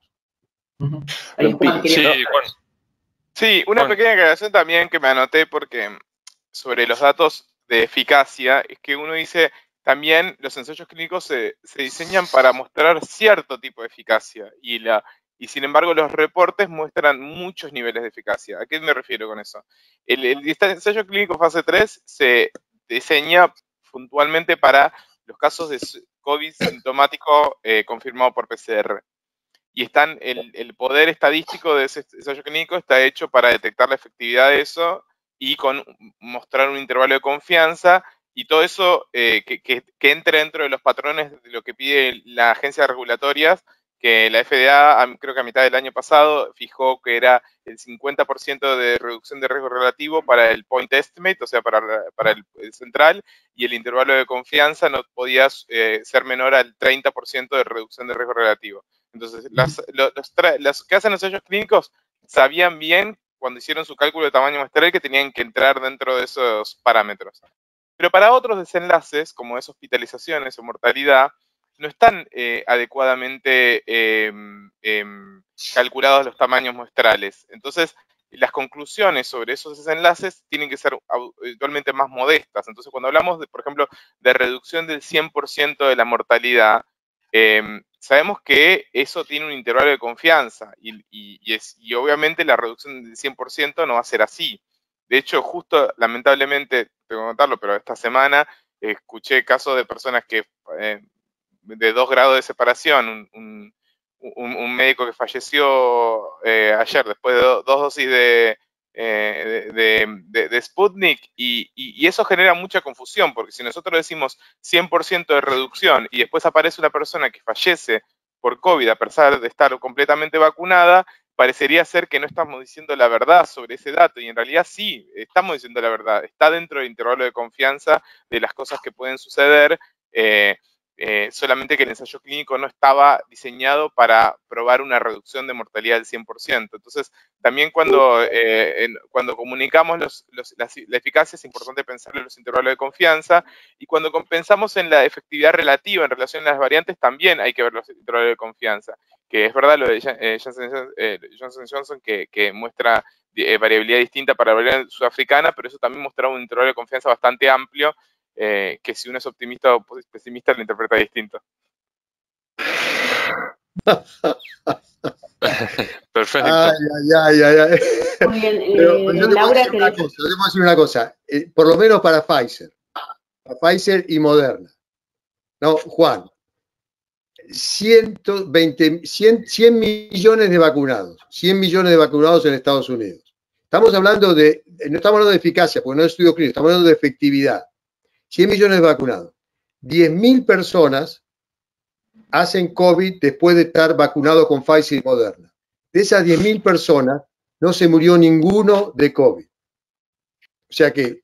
Sí, una pequeña aclaración también que me anoté porque sobre los datos de eficacia es que uno dice también los ensayos clínicos se diseñan para mostrar cierto tipo de eficacia y sin embargo los reportes muestran muchos niveles de eficacia. ¿A qué me refiero con eso? El ensayo clínico fase 3 se diseña puntualmente para los casos de COVID sintomático confirmado por PCR. Y el poder estadístico de ese ensayo clínico está hecho para detectar la efectividad de eso y mostrar un intervalo de confianza y todo eso que entre dentro de los patrones de lo que pide la agencia regulatoria, que la FDA, creo que a mitad del año pasado, fijó que era el 50% de reducción de riesgo relativo para el point estimate, o sea, para el central, y el intervalo de confianza no podía ser menor al 30% de reducción de riesgo relativo. Entonces, los que hacen los ensayos clínicos sabían bien, cuando hicieron su cálculo de tamaño muestral, que tenían que entrar dentro de esos parámetros. Pero para otros desenlaces, como es hospitalizaciones o mortalidad, no están adecuadamente calculados los tamaños muestrales. Entonces, las conclusiones sobre esos desenlaces tienen que ser habitualmente más modestas. Entonces, cuando hablamos, por ejemplo, de reducción del 100% de la mortalidad, sabemos que eso tiene un intervalo de confianza y obviamente la reducción del 100% no va a ser así. De hecho, justo, lamentablemente, tengo que contarlo, pero esta semana escuché casos de personas que de 2 grados de separación, un médico que falleció ayer después de 2 dosis de Sputnik y eso genera mucha confusión, porque si nosotros decimos 100% de reducción y después aparece una persona que fallece por COVID a pesar de estar completamente vacunada, parecería ser que no estamos diciendo la verdad sobre ese dato, y en realidad sí, estamos diciendo la verdad, está dentro del intervalo de confianza de las cosas que pueden suceder, solamente que el ensayo clínico no estaba diseñado para probar una reducción de mortalidad del 100%. Entonces, también cuando comunicamos la eficacia es importante pensar en los intervalos de confianza, y cuando pensamos en la efectividad relativa en relación a las variantes, también hay que ver los intervalos de confianza, que es verdad lo de Johnson Johnson que muestra variabilidad distinta para la variante sudafricana, pero eso también mostraba un intervalo de confianza bastante amplio, que si uno es optimista o pesimista lo interpreta distinto. Perfecto. Ay. Muy bien, Pero yo te voy a Laura, decir una cosa, por lo menos para Pfizer y Moderna. No, Juan, 100 millones de vacunados, 100 millones de vacunados en Estados Unidos. Estamos hablando no estamos hablando de eficacia, porque no es estudio clínico, estamos hablando de efectividad. 100 millones de vacunados. 10.000 personas hacen COVID después de estar vacunados con Pfizer y Moderna. De esas 10.000 personas, no se murió ninguno de COVID. O sea que,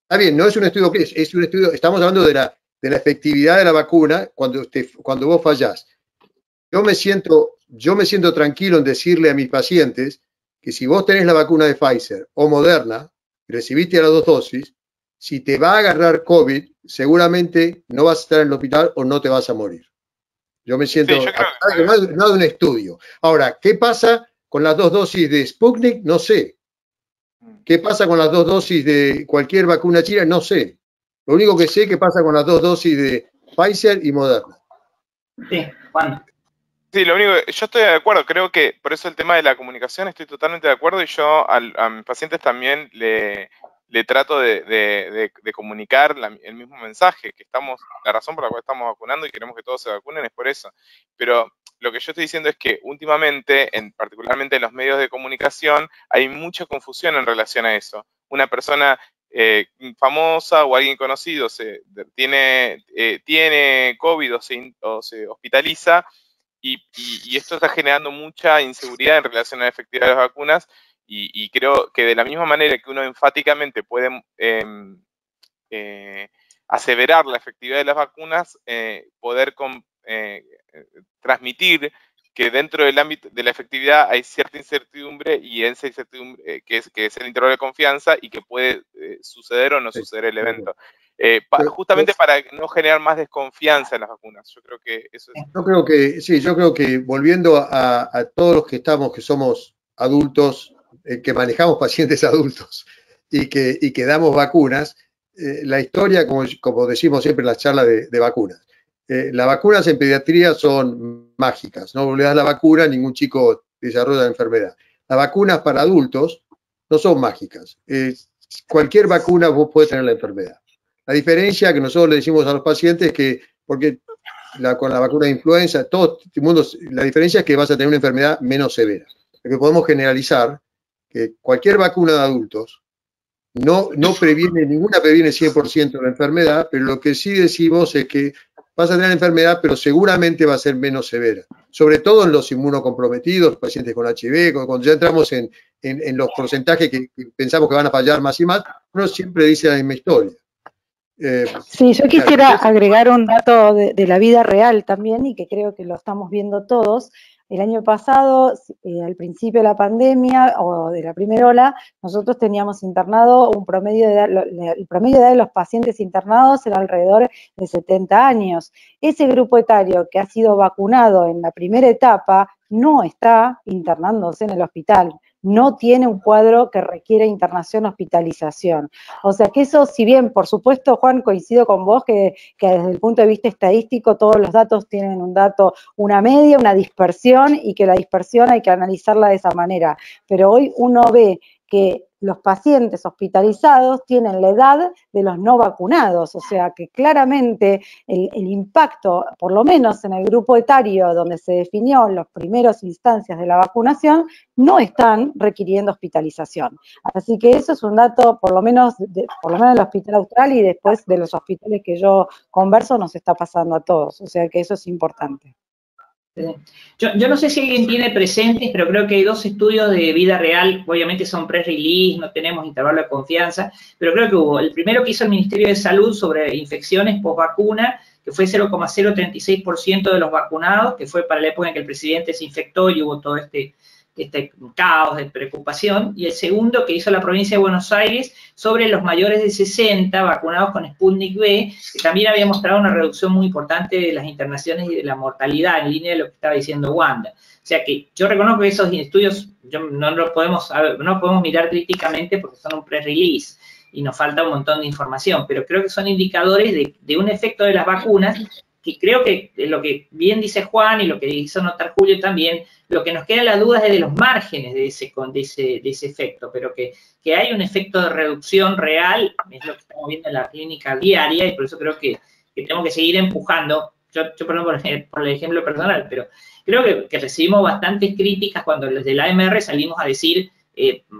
está bien, no es un estudio clínico, es un estudio, estamos hablando de la efectividad de la vacuna cuando vos fallás. yo me siento tranquilo en decirle a mis pacientes que si vos tenés la vacuna de Pfizer o Moderna, recibiste las 2 dosis, si te va a agarrar COVID, seguramente no vas a estar en el hospital o no te vas a morir. Yo me siento, Sí, yo creo no de un estudio. Ahora, ¿qué pasa con las 2 dosis de Sputnik? No sé. ¿Qué pasa con las 2 dosis de cualquier vacuna china? No sé. Lo único que sé es qué pasa con las 2 dosis de Pfizer y Moderna. Sí, Juan. Sí, lo único que yo estoy de acuerdo, creo que por eso el tema de la comunicación estoy totalmente de acuerdo y yo a mis pacientes también le trato de comunicar el mismo mensaje, que la razón por la cual estamos vacunando y queremos que todos se vacunen es por eso. Pero lo que yo estoy diciendo es que últimamente, particularmente en los medios de comunicación, hay mucha confusión en relación a eso. Una persona famosa o alguien conocido tiene COVID o se hospitaliza y esto está generando mucha inseguridad en relación a la efectividad de las vacunas y creo que de la misma manera que uno enfáticamente puede aseverar la efectividad de las vacunas, poder transmitir que dentro del ámbito de la efectividad hay cierta incertidumbre y esa incertidumbre que es el intervalo de confianza y que puede suceder o no suceder el evento. Justamente para no generar más desconfianza en las vacunas. Yo creo que eso es... Yo creo que volviendo a todos los que somos adultos, que manejamos pacientes adultos y que damos vacunas, la historia, como decimos siempre en las charlas de vacunas, las vacunas en pediatría son mágicas, no le das la vacuna, ningún chico desarrolla la enfermedad. Las vacunas para adultos no son mágicas. Cualquier vacuna vos podés tener la enfermedad. La diferencia que nosotros le decimos a los pacientes es que, porque con la vacuna de influenza, todo el mundo, la diferencia es que vas a tener una enfermedad menos severa. Lo que podemos generalizar, que cualquier vacuna de adultos ninguna previene 100% la enfermedad, pero lo que sí decimos es que vas a tener la enfermedad, pero seguramente va a ser menos severa. Sobre todo en los inmunocomprometidos, pacientes con HIV, cuando ya entramos en los porcentajes que pensamos que van a fallar más y más, uno siempre dice la misma historia. Sí, yo quisiera agregar un dato de la vida real también y que creo que lo estamos viendo todos. El año pasado, al principio de la pandemia o de la primera ola, nosotros teníamos internado un promedio de edad, el promedio de edad de los pacientes internados era alrededor de 70 años. Ese grupo etario que ha sido vacunado en la primera etapa no está internándose en el hospital, no tiene un cuadro que requiere internación o hospitalización. O sea que eso, si bien, por supuesto, Juan, coincido con vos que desde el punto de vista estadístico todos los datos tienen una media, una dispersión, y que la dispersión hay que analizarla de esa manera. Pero hoy uno ve que los pacientes hospitalizados tienen la edad de los no vacunados, o sea que claramente el impacto, por lo menos en el grupo etario donde se definió las primeras instancias de la vacunación, no están requiriendo hospitalización. Así que eso es un dato, por lo menos en el Hospital Austral y después de los hospitales que yo converso, nos está pasando a todos, o sea que eso es importante. Yo no sé si alguien tiene presentes, pero creo que hay 2 estudios de vida real, obviamente son press-release, no tenemos intervalo de confianza, pero creo que hubo el primero que hizo el Ministerio de Salud sobre infecciones post-vacuna, que fue 0,036% de los vacunados, que fue para la época en que el presidente se infectó y hubo todo este caos de preocupación, y el segundo que hizo la provincia de Buenos Aires sobre los mayores de 60 vacunados con Sputnik V, que también había mostrado una reducción muy importante de las internaciones y de la mortalidad, en línea de lo que estaba diciendo Wanda. O sea que yo reconozco que esos estudios no podemos mirar críticamente porque son un press-release y nos falta un montón de información, pero creo que son indicadores de un efecto de las vacunas que creo que lo que bien dice Juan y lo que hizo notar Julio también, lo que nos queda la duda es de los márgenes de ese efecto, pero que hay un efecto de reducción real, es lo que estamos viendo en la clínica diaria, y por eso creo que tenemos que seguir empujando. Yo por el ejemplo personal, pero creo que recibimos bastantes críticas cuando desde la AMR salimos a decir,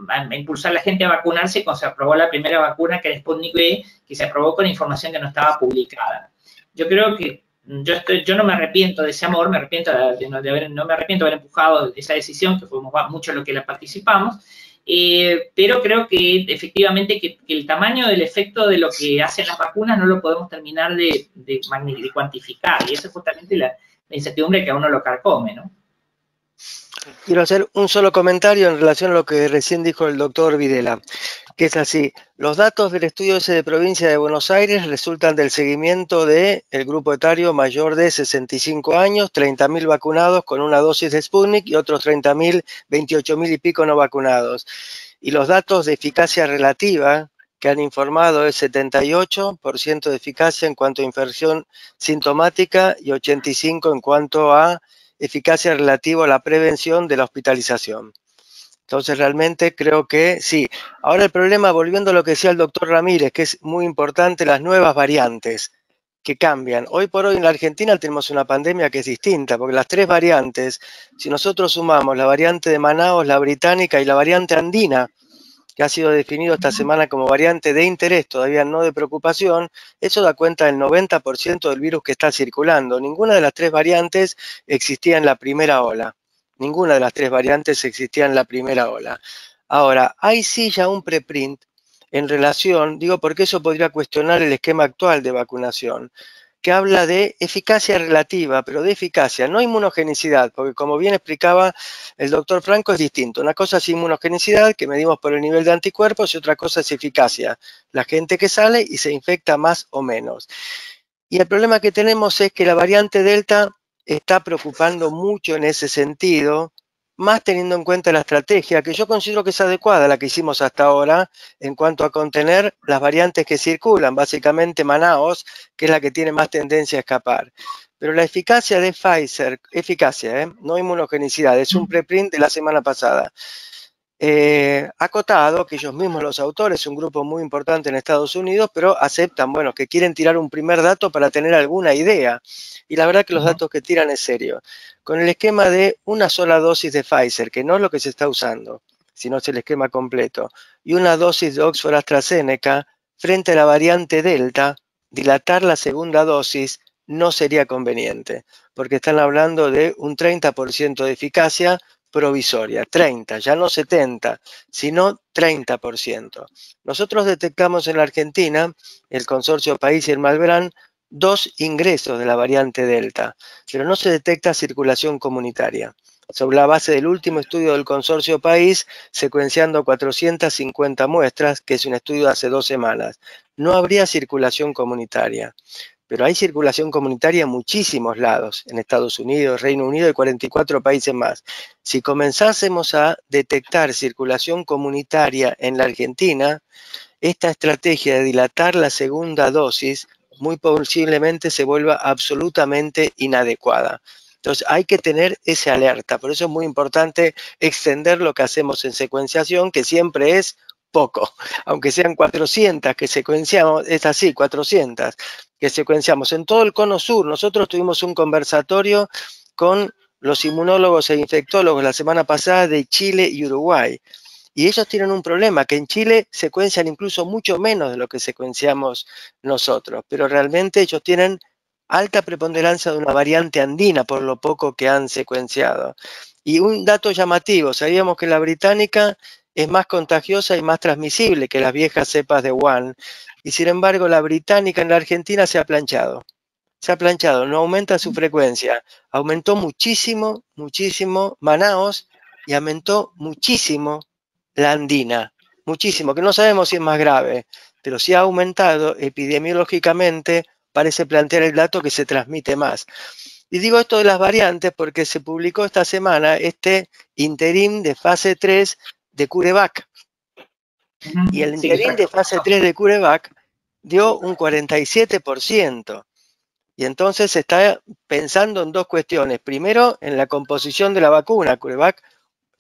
a impulsar a la gente a vacunarse cuando se aprobó la primera vacuna, que era Sputnik V, que se aprobó con información que no estaba publicada. Yo creo que yo no me arrepiento de ese amor, no me arrepiento de haber empujado esa decisión, que fuimos muchos los que la participamos, pero creo que efectivamente que el tamaño del efecto de lo que hacen las vacunas no lo podemos terminar de cuantificar, y esa es justamente incertidumbre que a uno lo carcome, ¿no? Quiero hacer un solo comentario en relación a lo que recién dijo el doctor Videla, que es así. Los datos del estudio ese de provincia de Buenos Aires resultan del seguimiento del grupo etario mayor de 65 años, 30.000 vacunados con una dosis de Sputnik y otros 30.000, 28.000 y pico no vacunados. Y los datos de eficacia relativa que han informado es 78% de eficacia en cuanto a infección sintomática y 85% en cuanto a eficacia relativa a la prevención de la hospitalización. Entonces, realmente creo que sí. Ahora el problema, volviendo a lo que decía el doctor Ramírez, que es muy importante, las nuevas variantes que cambian. Hoy por hoy en la Argentina tenemos una pandemia que es distinta, porque las tres variantes, si nosotros sumamos la variante de Manaos, la británica y la variante andina, que ha sido definido esta semana como variante de interés, todavía no de preocupación, eso da cuenta del 90% del virus que está circulando. Ninguna de las tres variantes existía en la primera ola. Ninguna de las tres variantes existía en la primera ola. Ahora, hay sí ya un preprint en relación, digo porque eso podría cuestionar el esquema actual de vacunación, que habla de eficacia relativa, pero de eficacia, no inmunogenicidad, porque como bien explicaba el doctor Franco, es distinto. Una cosa es inmunogenicidad, que medimos por el nivel de anticuerpos, y otra cosa es eficacia, la gente que sale y se infecta más o menos. Y el problema que tenemos es que la variante Delta está preocupando mucho en ese sentido, más teniendo en cuenta la estrategia, que yo considero que es adecuada, la que hicimos hasta ahora, en cuanto a contener las variantes que circulan, básicamente Manaos, que es la que tiene más tendencia a escapar. Pero la eficacia de Pfizer, no inmunogenicidad, es un preprint de la semana pasada. Acotado, que ellos mismos los autores, un grupo muy importante en Estados Unidos, pero aceptan, bueno, que quieren tirar un primer dato para tener alguna idea. Y la verdad que los datos que tiran es serio. Con el esquema de una sola dosis de Pfizer, que no es lo que se está usando, sino es el esquema completo, y una dosis de Oxford AstraZeneca, frente a la variante Delta, dilatar la segunda dosis no sería conveniente, porque están hablando de un 30% de eficacia provisoria, 30, ya no 70, sino 30%. Nosotros detectamos en la Argentina, el Consorcio País y el Malbrán, 2 ingresos de la variante Delta, pero no se detecta circulación comunitaria. Sobre la base del último estudio del Consorcio País, secuenciando 450 muestras, que es un estudio de hace 2 semanas, no habría circulación comunitaria. Pero hay circulación comunitaria en muchísimos lados, en Estados Unidos, Reino Unido y 44 países más. Si comenzásemos a detectar circulación comunitaria en la Argentina, esta estrategia de dilatar la segunda dosis muy posiblemente se vuelva absolutamente inadecuada. Entonces hay que tener esa alerta, por eso es muy importante extender lo que hacemos en secuenciación, que siempre es poco, aunque sean 400 que secuenciamos, es así, 400 que secuenciamos. En todo el cono sur, nosotros tuvimos un conversatorio con los inmunólogos e infectólogos la semana pasada de Chile y Uruguay. Y ellos tienen un problema, que en Chile secuencian incluso mucho menos de lo que secuenciamos nosotros, pero realmente ellos tienen alta preponderancia de una variante andina por lo poco que han secuenciado. Y un dato llamativo, sabíamos que la británica es más contagiosa y más transmisible que las viejas cepas de Wuhan, y sin embargo la británica en la Argentina se ha planchado, no aumenta su frecuencia, aumentó muchísimo, muchísimo Manaos y aumentó muchísimo la andina, muchísimo, que no sabemos si es más grave, pero sí ha aumentado epidemiológicamente, parece plantear el dato que se transmite más. Y digo esto de las variantes porque se publicó esta semana este interim de fase 3 de CureVac. Y el interim de fase 3 de CureVac dio un 47%. Y entonces se está pensando en 2 cuestiones. Primero, en la composición de la vacuna. CureVac,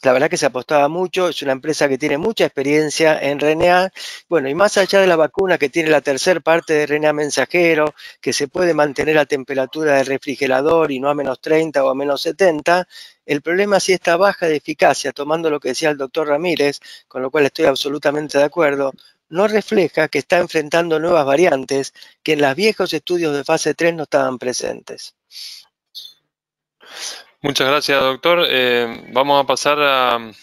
la verdad que se apostaba mucho, es una empresa que tiene mucha experiencia en RNA. Bueno, y más allá de la vacuna que tiene la tercera parte de RNA mensajero, que se puede mantener a temperatura de refrigerador y no a menos 30 o a menos 70, el problema es si esta baja de eficacia, tomando lo que decía el doctor Ramírez, con lo cual estoy absolutamente de acuerdo, no refleja que está enfrentando nuevas variantes que en los viejos estudios de fase 3 no estaban presentes. Muchas gracias, doctor. Vamos a pasar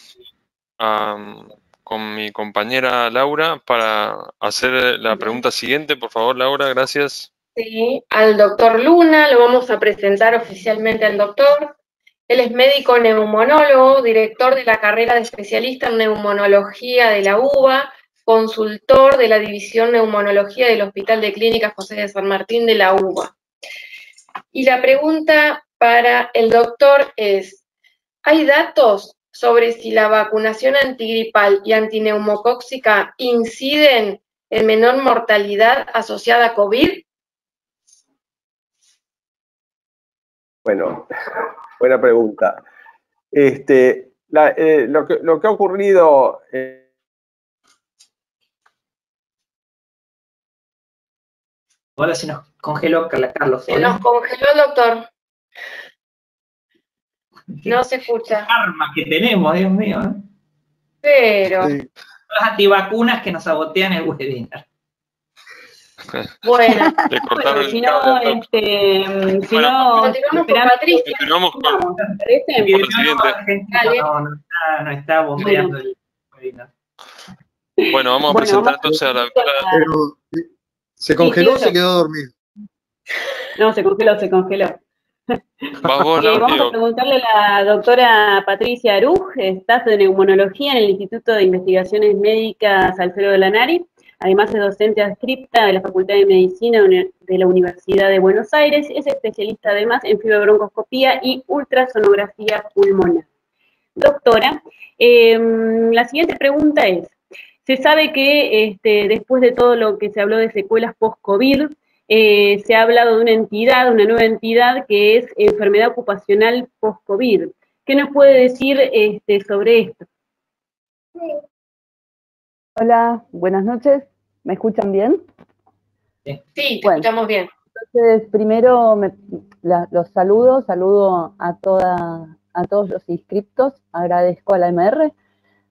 con mi compañera Laura para hacer la pregunta siguiente. Por favor, Laura, gracias. Sí, al doctor Luna, lo vamos a presentar oficialmente al doctor. Él es médico neumonólogo, director de la carrera de especialista en neumonología de la UBA, consultor de la División Neumonología del Hospital de Clínicas José de San Martín de la UBA. Y la pregunta para el doctor es, ¿hay datos sobre si la vacunación antigripal y antineumocóxica inciden en menor mortalidad asociada a COVID? Bueno, buena pregunta. Lo que ha ocurrido... Ahora se nos congeló Carlos. Se nos congeló el doctor. No se escucha. Arma que tenemos, Dios mío. Pero... Las antivacunas que nos sabotean el webinar. Bueno, Le cortaron el si cable. no, continuamos con Patricia. Continuamos con el siguiente. No está bombeando el webinar. Bueno, vamos a presentar entonces a la doctora. Pero, ¿se congeló o se quedó dormido? No, se congeló. Vas vos, Vamos a preguntarle a la doctora Patricia Aruj, staff de neumonología en el Instituto de Investigaciones Médicas Alfredo Lanari. Además es docente adscripta de la Facultad de Medicina de la Universidad de Buenos Aires. Es especialista además en fibrobroncoscopía y ultrasonografía pulmonar. Doctora, la siguiente pregunta es, se sabe que después de todo lo que se habló de secuelas post-COVID, se ha hablado de una nueva entidad que es enfermedad ocupacional post-COVID. ¿Qué nos puede decir sobre esto? Hola, buenas noches. ¿Me escuchan bien? Sí, te escuchamos bien. Entonces, primero los saludo a todos los inscriptos, agradezco a la MR,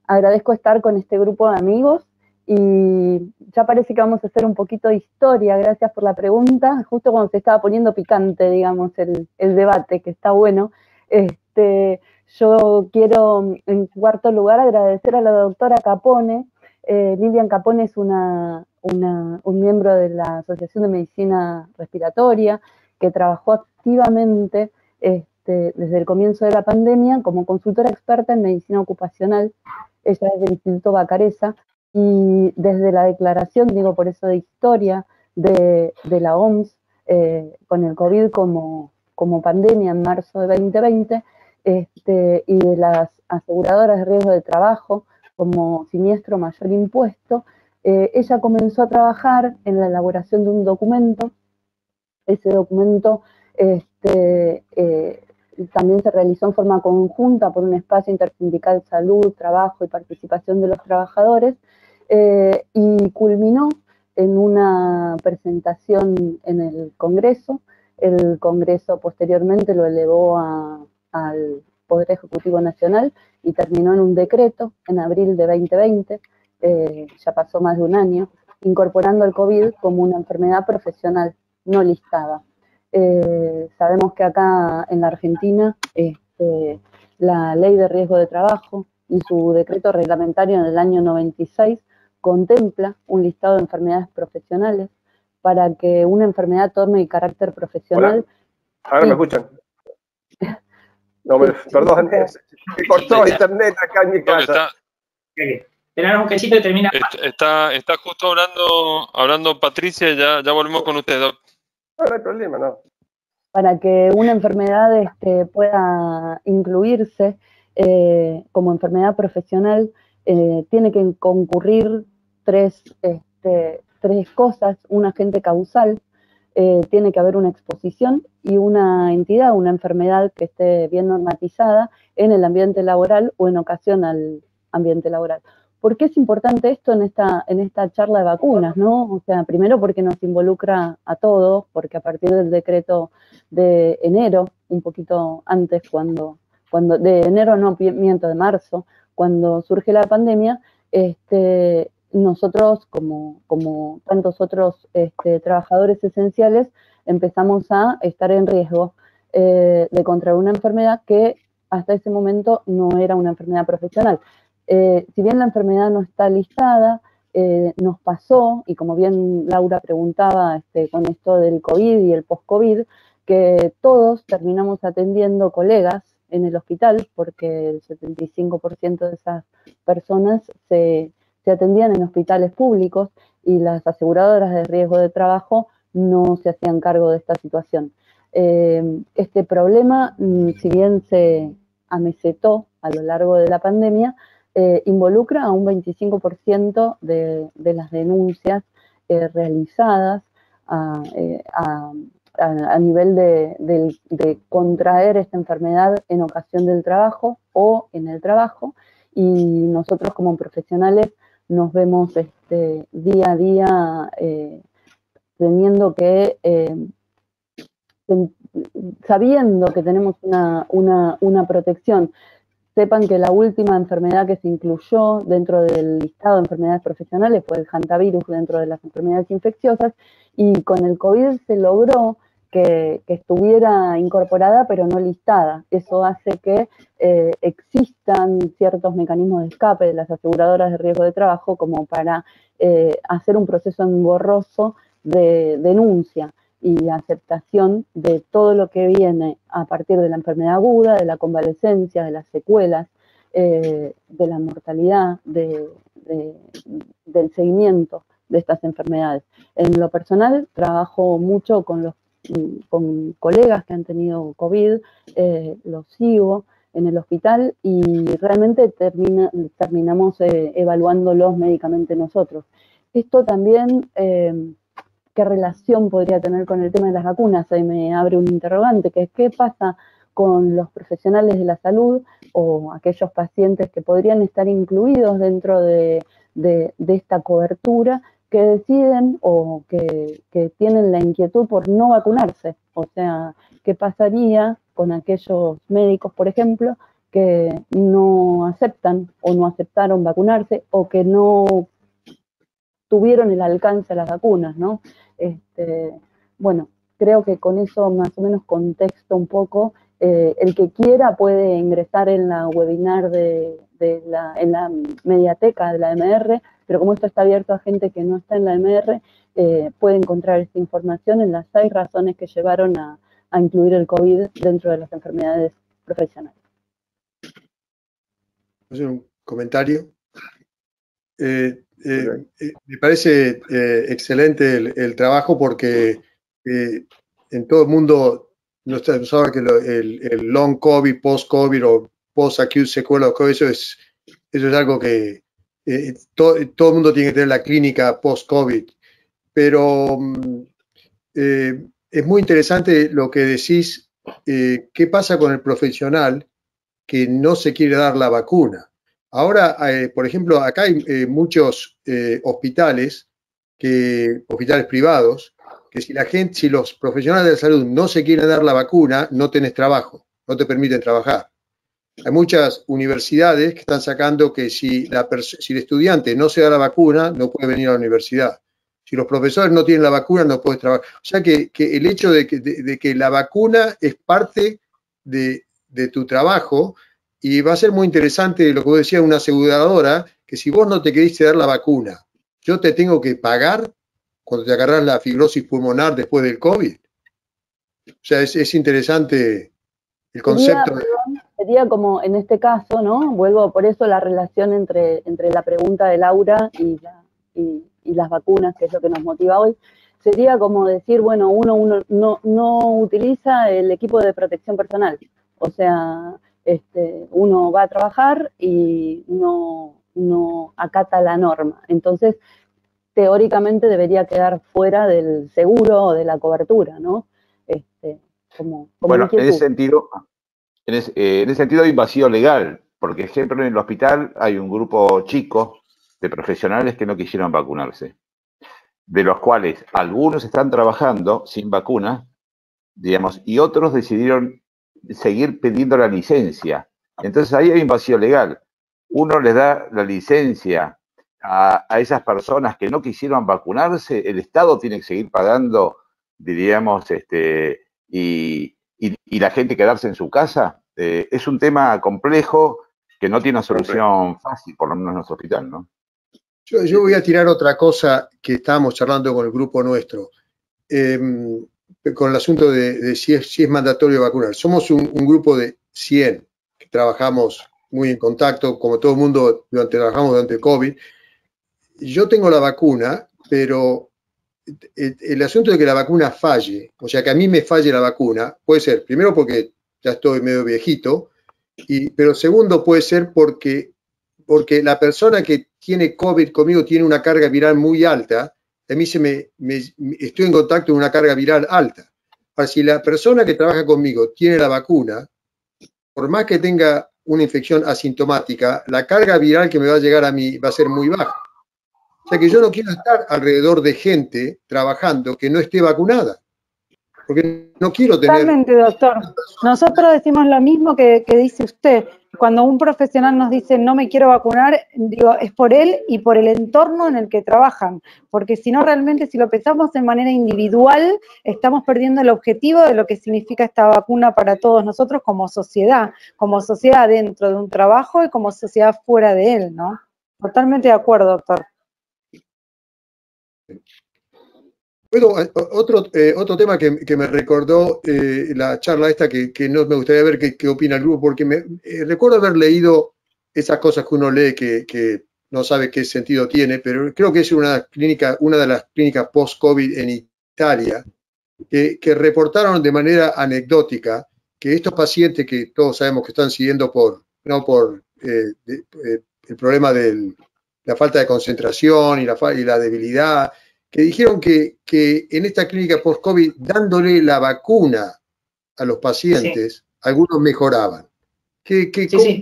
agradezco estar con este grupo de amigos y ya parece que vamos a hacer un poquito de historia, gracias por la pregunta, justo cuando se estaba poniendo picante, digamos, el debate, que está bueno. Yo quiero, en cuarto lugar, agradecer a la doctora Capone. Lilian Capone es un miembro de la Asociación de Medicina Respiratoria que trabajó activamente desde el comienzo de la pandemia como consultora experta en medicina ocupacional. Ella es del Instituto Bacareza y desde la declaración, digo por eso de historia, de la OMS con el COVID como pandemia en marzo de 2020 y de las aseguradoras de riesgo de trabajo como siniestro mayor impuesto, ella comenzó a trabajar en la elaboración de un documento. Ese documento también se realizó en forma conjunta por un espacio intersindical salud, trabajo y participación de los trabajadores, y culminó en una presentación en el Congreso. El Congreso posteriormente lo elevó al Poder Ejecutivo Nacional y terminó en un decreto en abril de 2020, ya pasó más de un año, incorporando el COVID como una enfermedad profesional no listada. Sabemos que acá en la Argentina la Ley de Riesgo de Trabajo y su decreto reglamentario en el año 96 contempla un listado de enfermedades profesionales para que una enfermedad tome el carácter profesional. Hola. Ahora me escuchan. No, perdón, me cortó internet acá en mi casa. Esperar un quesito y termina. Está justo hablando Patricia y ya volvemos con usted, Doc. No hay problema, no. Para que una enfermedad pueda incluirse como enfermedad profesional, tiene que concurrir tres cosas: un agente causal, tiene que haber una exposición y una entidad, una enfermedad que esté bien normatizada en el ambiente laboral o en ocasión al ambiente laboral. ¿Por qué es importante esto en esta charla de vacunas, no? O sea, primero porque nos involucra a todos, porque a partir del decreto de enero, un poquito antes, de marzo, cuando surge la pandemia, nosotros, como tantos otros trabajadores esenciales, empezamos a estar en riesgo de contraer una enfermedad que hasta ese momento no era una enfermedad profesional. Si bien la enfermedad no está listada, nos pasó, y como bien Laura preguntaba con esto del COVID y el post-COVID, que todos terminamos atendiendo colegas en el hospital, porque el 75% de esas personas se atendían en hospitales públicos y las aseguradoras de riesgo de trabajo no se hacían cargo de esta situación. Este problema, si bien se amesetó a lo largo de la pandemia, involucra a un 25% de las denuncias realizadas a nivel de contraer esta enfermedad en ocasión del trabajo o en el trabajo, y nosotros como profesionales nos vemos día a día teniendo que, sabiendo que tenemos una protección. Sepan que la última enfermedad que se incluyó dentro del listado de enfermedades profesionales fue el hantavirus dentro de las enfermedades infecciosas, y con el COVID se logró que estuviera incorporada pero no listada. Eso hace que existan ciertos mecanismos de escape de las aseguradoras de riesgo de trabajo como para hacer un proceso engorroso de denuncia y aceptación de todo lo que viene a partir de la enfermedad aguda, de la convalescencia, de las secuelas, de la mortalidad, del seguimiento de estas enfermedades. En lo personal, trabajo mucho con colegas que han tenido COVID, los sigo en el hospital y realmente terminamos evaluándolos médicamente nosotros. Esto también... ¿qué relación podría tener con el tema de las vacunas? Ahí me abre un interrogante, que es qué pasa con los profesionales de la salud o aquellos pacientes que podrían estar incluidos dentro de esta cobertura, que deciden o que tienen la inquietud por no vacunarse. O sea, ¿qué pasaría con aquellos médicos, por ejemplo, que no aceptan o no aceptaron vacunarse o que no tuvieron el alcance de las vacunas, ¿no? Bueno, creo que con eso más o menos contexto un poco. El que quiera puede ingresar en la webinar en la mediateca de la MR, pero como esto está abierto a gente que no está en la MR, puede encontrar esta información en las 6 razones que llevaron a incluir el COVID dentro de las enfermedades profesionales. Hacer un comentario. Me parece excelente el trabajo porque en todo el mundo no sabe que el long COVID, post-COVID o post-acute sequela of COVID, eso es algo que todo el mundo tiene que tener la clínica post-COVID. Pero es muy interesante lo que decís, qué pasa con el profesional que no se quiere dar la vacuna. Ahora, por ejemplo, acá hay muchos hospitales privados, que si los profesionales de la salud no se quieren dar la vacuna, no tenés trabajo, no te permiten trabajar. Hay muchas universidades que están sacando que si el estudiante no se da la vacuna, no puede venir a la universidad. Si los profesores no tienen la vacuna, no puedes trabajar. O sea que el hecho de que la vacuna es parte de tu trabajo. Y va a ser muy interesante lo que vos decías, una aseguradora, que si vos no te queriste dar la vacuna, yo te tengo que pagar cuando te agarrás la fibrosis pulmonar después del COVID. O sea, es interesante el concepto. Sería como en este caso, ¿no? Vuelvo por eso la relación entre la pregunta de Laura y las vacunas, que es lo que nos motiva hoy. Sería como decir, bueno, uno no utiliza el equipo de protección personal. O sea... uno va a trabajar y no acata la norma. Entonces, teóricamente debería quedar fuera del seguro o de la cobertura, ¿no? Bueno, en ese sentido hay un vacío legal, porque siempre en el hospital hay un grupo chico de profesionales que no quisieron vacunarse, de los cuales algunos están trabajando sin vacuna, digamos, y otros decidieron seguir pidiendo la licencia. Entonces ahí hay un vacío legal. Uno les da la licencia a esas personas que no quisieron vacunarse, el Estado tiene que seguir pagando, diríamos, y la gente quedarse en su casa. Es un tema complejo que no tiene una solución fácil, por lo menos en nuestro hospital, ¿no? Yo voy a tirar otra cosa que estábamos charlando con el grupo nuestro, con el asunto de si es mandatorio vacunar. Somos un grupo de 100 que trabajamos muy en contacto, como todo el mundo trabajamos durante el COVID. Yo tengo la vacuna, pero el asunto de que la vacuna falle, o sea, que a mí me falle la vacuna, puede ser, primero porque ya estoy medio viejito, pero segundo puede ser porque la persona que tiene COVID conmigo tiene una carga viral muy alta, a mí estoy en contacto con una carga viral alta. Ahora, si la persona que trabaja conmigo tiene la vacuna, por más que tenga una infección asintomática, la carga viral que me va a llegar a mí va a ser muy baja. O sea que yo no quiero estar alrededor de gente trabajando que no esté vacunada, porque no quiero tener... Totalmente, doctor. Nosotros decimos lo mismo que dice usted. Cuando un profesional nos dice no me quiero vacunar, digo, es por él y por el entorno en el que trabajan, porque si no realmente, si lo pensamos de manera individual, estamos perdiendo el objetivo de lo que significa esta vacuna para todos nosotros como sociedad dentro de un trabajo y como sociedad fuera de él, ¿no? Totalmente de acuerdo, doctor. Bueno, otro tema que me recordó la charla esta, que no me gustaría ver qué opina el grupo, porque recuerdo haber leído esas cosas que uno lee que no sabe qué sentido tiene, pero creo que es una de las clínicas post-COVID en Italia, que reportaron de manera anecdótica que estos pacientes que todos sabemos que están siguiendo por el problema de la falta de concentración y la debilidad, que dijeron que en esta clínica post-COVID, dándole la vacuna a los pacientes, sí, algunos mejoraban.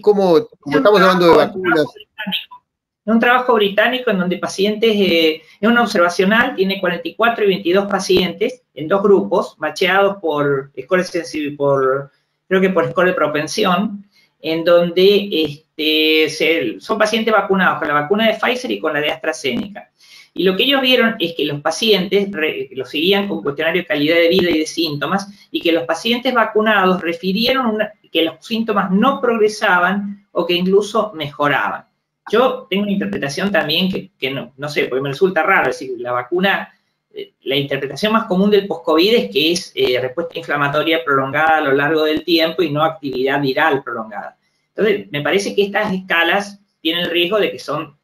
¿Cómo estamos hablando de vacunas? Un trabajo británico en donde pacientes, en una observacional, tiene 44 y 22 pacientes en dos grupos, macheados por score sensible, creo que por score de propensión, en donde son pacientes vacunados con la vacuna de Pfizer y con la de AstraZeneca. Y lo que ellos vieron es que los pacientes los seguían con cuestionario de calidad de vida y de síntomas, y que los pacientes vacunados refirieron que los síntomas no progresaban o que incluso mejoraban. Yo tengo una interpretación también que no sé, porque me resulta raro, es decir, la vacuna, la interpretación más común del post-COVID es que es respuesta inflamatoria prolongada a lo largo del tiempo y no actividad viral prolongada. Entonces, me parece que estas escalas tienen el riesgo de que son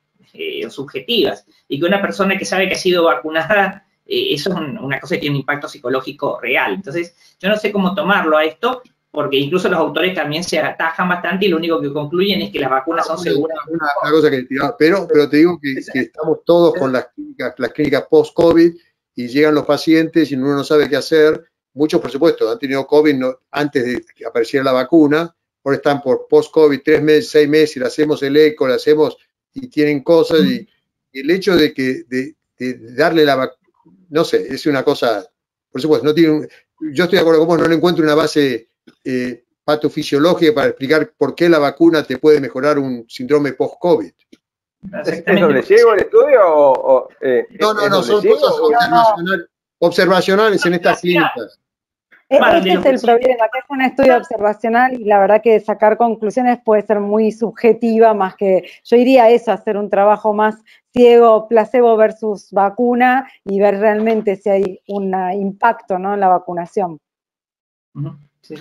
subjetivas, y que una persona que sabe que ha sido vacunada, eso es una cosa que tiene un impacto psicológico real. Entonces, yo no sé cómo tomarlo a esto, porque incluso los autores también se atajan bastante y lo único que concluyen es que las vacunas son seguras. Una cosa pero te digo que estamos todos con las clínicas post-COVID y llegan los pacientes y uno no sabe qué hacer. Muchos, por supuesto, han tenido COVID antes de que apareciera la vacuna, ahora están por post-COVID 3 meses, 6 meses, y le hacemos el eco, le hacemos y tienen cosas, y el hecho de darle la vacuna, no sé, es una cosa, por supuesto, yo estoy de acuerdo con vos, no le encuentro una base patofisiológica para explicar por qué la vacuna te puede mejorar un síndrome post-COVID. ¿Es donde ciego el estudio no, son cosas observacionales en estas clínicas. Este es el problema, que es un estudio observacional y la verdad que sacar conclusiones puede ser muy subjetiva, más que yo iría a eso, hacer un trabajo más ciego, placebo versus vacuna, y ver realmente si hay un impacto, ¿no?, en la vacunación. Sí,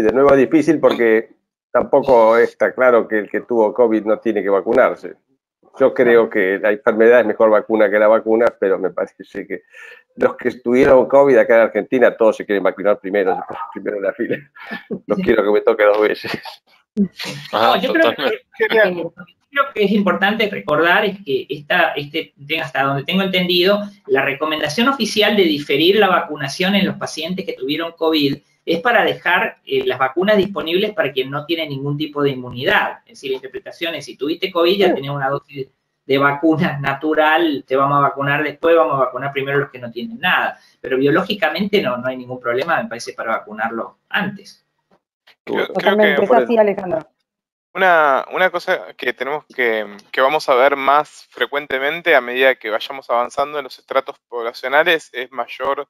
de nuevo es difícil porque tampoco está claro que el que tuvo COVID no tiene que vacunarse. Yo creo que la enfermedad es mejor vacuna que la vacuna, pero me parece que los que tuvieron COVID acá en Argentina, todos se quieren vacunar primero en la fila. No quiero que me toque 2 veces. Yo creo que es importante recordar es que hasta donde tengo entendido, la recomendación oficial de diferir la vacunación en los pacientes que tuvieron COVID es para dejar las vacunas disponibles para quien no tiene ningún tipo de inmunidad. Es decir, la interpretación es, si tuviste COVID, ya tenías una dosis de vacuna natural, te vamos a vacunar después, vamos a vacunar primero los que no tienen nada. Pero biológicamente no hay ningún problema, me parece, para vacunarlo antes. Creo que es así, Alejandro. Una cosa que tenemos que vamos a ver más frecuentemente a medida que vayamos avanzando en los estratos poblacionales es mayor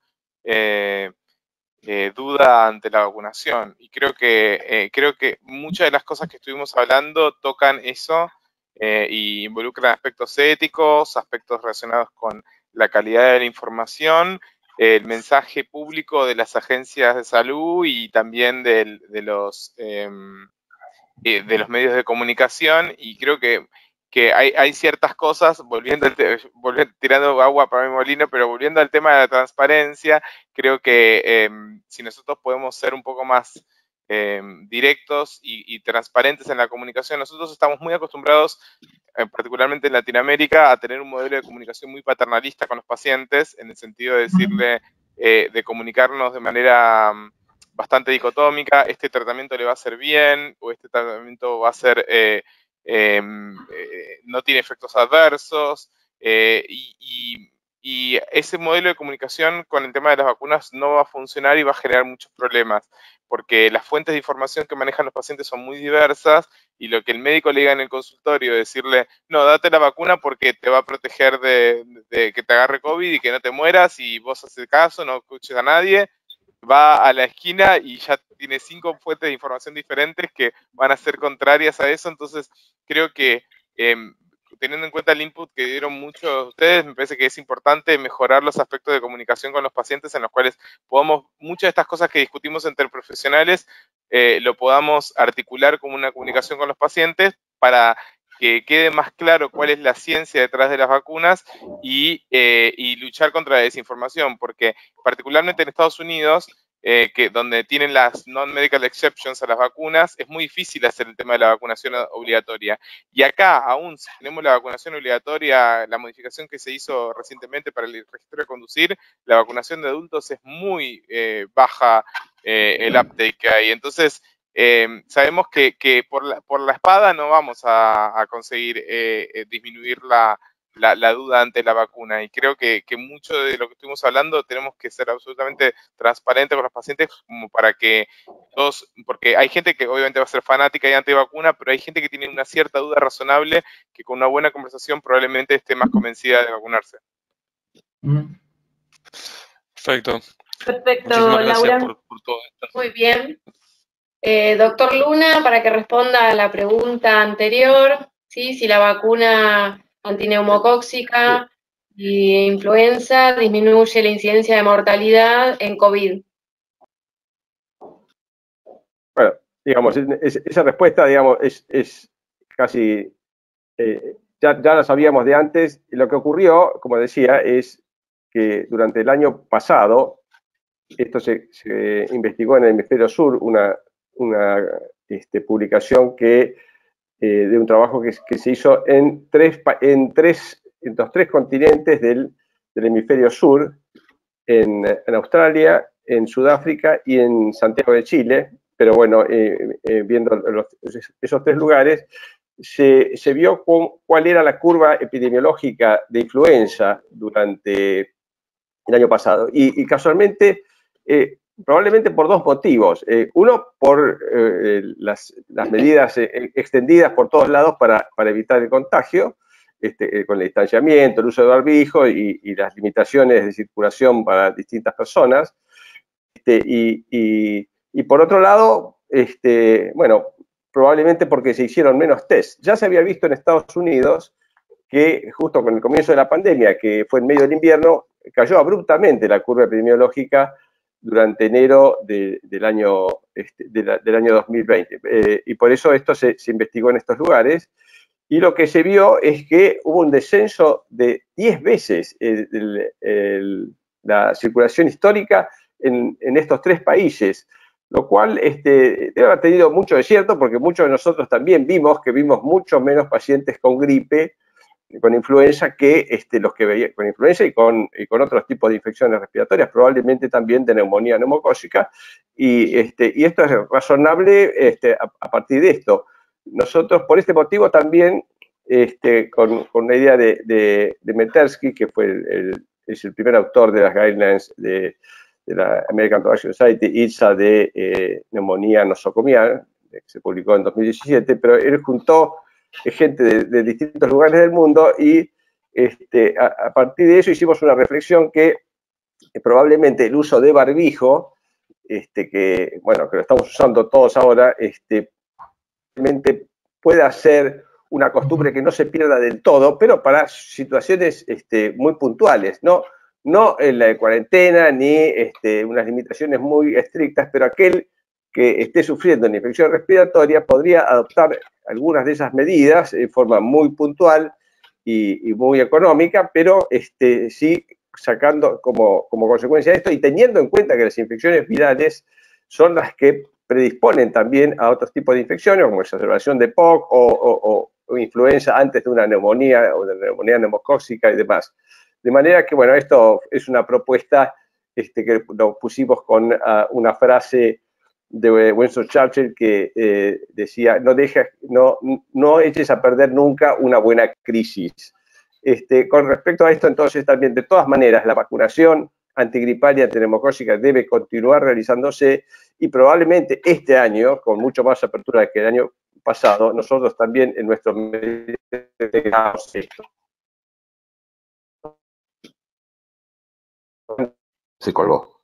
duda ante la vacunación. Y creo que muchas de las cosas que estuvimos hablando tocan eso, y involucran aspectos éticos, aspectos relacionados con la calidad de la información, el mensaje público de las agencias de salud y también de los medios de comunicación, y creo que hay ciertas cosas, volviendo tirando agua para mi molino, pero volviendo al tema de la transparencia, creo que si nosotros podemos ser un poco más directos y transparentes en la comunicación, nosotros estamos muy acostumbrados, particularmente en Latinoamérica, a tener un modelo de comunicación muy paternalista con los pacientes, en el sentido de decirle, de comunicarnos de manera bastante dicotómica: este tratamiento le va a hacer bien, o este tratamiento va a ser, no tiene efectos adversos, y ese modelo de comunicación con el tema de las vacunas no va a funcionar y va a generar muchos problemas, porque las fuentes de información que manejan los pacientes son muy diversas, y lo que el médico le diga en el consultorio, decirle, no, date la vacuna porque te va a proteger de que te agarre COVID y que no te mueras, y vos haces caso, no escuches a nadie, va a la esquina y ya tiene 5 fuentes de información diferentes que van a ser contrarias a eso. Entonces creo que teniendo en cuenta el input que dieron muchos de ustedes, me parece que es importante mejorar los aspectos de comunicación con los pacientes, en los cuales podamos, muchas de estas cosas que discutimos entre profesionales, lo podamos articular como una comunicación con los pacientes, para que quede más claro cuál es la ciencia detrás de las vacunas, y luchar contra la desinformación, porque particularmente en Estados Unidos, donde tienen las non-medical exceptions a las vacunas, es muy difícil hacer el tema de la vacunación obligatoria. Y acá, aún si tenemos la vacunación obligatoria, la modificación que se hizo recientemente para el registro de conducir, la vacunación de adultos es muy baja, el uptake que hay. Entonces, sabemos que por la espada no vamos a conseguir disminuir la duda ante la vacuna, y creo que mucho de lo que estuvimos hablando tenemos que ser absolutamente transparentes con los pacientes, como para que todos, porque hay gente que obviamente va a ser fanática y antivacuna, pero hay gente que tiene una cierta duda razonable, que con una buena conversación probablemente esté más convencida de vacunarse. Perfecto. Perfecto, Muchísimas gracias Laura. por todo esto. Muy bien. Doctor Luna, para que responda a la pregunta anterior, ¿sí? Si la vacuna antineumocóxica y influenza disminuye la incidencia de mortalidad en COVID. Bueno, digamos, esa respuesta, digamos, es casi, ya la sabíamos de antes. Lo que ocurrió, como decía, es que durante el año pasado, esto se investigó en el hemisferio sur, una publicación de un trabajo que se hizo en los 3 continentes del hemisferio sur, en Australia, en Sudáfrica y en Santiago de Chile. Pero bueno, viendo esos 3 lugares, se vio cuál era la curva epidemiológica de influenza durante el año pasado. Y casualmente, probablemente por 2 motivos. Uno, por las medidas extendidas por todos lados para evitar el contagio, con el distanciamiento, el uso de barbijo y las limitaciones de circulación para distintas personas. Y por otro lado, bueno, probablemente porque se hicieron menos test. Ya se había visto en Estados Unidos que justo con el comienzo de la pandemia, que fue en medio del invierno, cayó abruptamente la curva epidemiológica durante enero del año 2020. Y por eso esto se investigó en estos lugares. Y lo que se vio es que hubo un descenso de 10 veces la circulación histórica en estos 3 países, lo cual debe haber tenido mucho de cierto, porque muchos de nosotros también vimos mucho menos pacientes con gripe, con influenza, que los que veían con influenza y con otros tipos de infecciones respiratorias, probablemente también de neumonía neumocócica, y esto es razonable a partir de esto. Nosotros, por este motivo, también, con una idea de Metersky, que es el primer autor de las guidelines de la American Thoracic Society, ITSA, de neumonía nosocomial, que se publicó en 2017, pero él juntó gente de distintos lugares del mundo, y a partir de eso hicimos una reflexión que probablemente el uso de barbijo, que lo estamos usando todos ahora, probablemente pueda ser una costumbre que no se pierda del todo, pero para situaciones muy puntuales, no en la de cuarentena ni unas limitaciones muy estrictas, pero aquel que esté sufriendo una infección respiratoria podría adoptar algunas de esas medidas en forma muy puntual y muy económica, pero sí sacando como consecuencia de esto y teniendo en cuenta que las infecciones virales son las que predisponen también a otros tipos de infecciones, como exacerbación de POC o influenza antes de una neumonía o de una neumonía neumocóxica y demás. De manera que, bueno, esto es una propuesta que lo pusimos con una frase de Winston Churchill que decía, no eches a perder nunca una buena crisis. Con respecto a esto, entonces, también, de todas maneras, la vacunación antigripal y antineumocócica debe continuar realizándose y probablemente este año, con mucho más apertura que el año pasado, nosotros también en nuestros medios tengamos esto. Se colgó.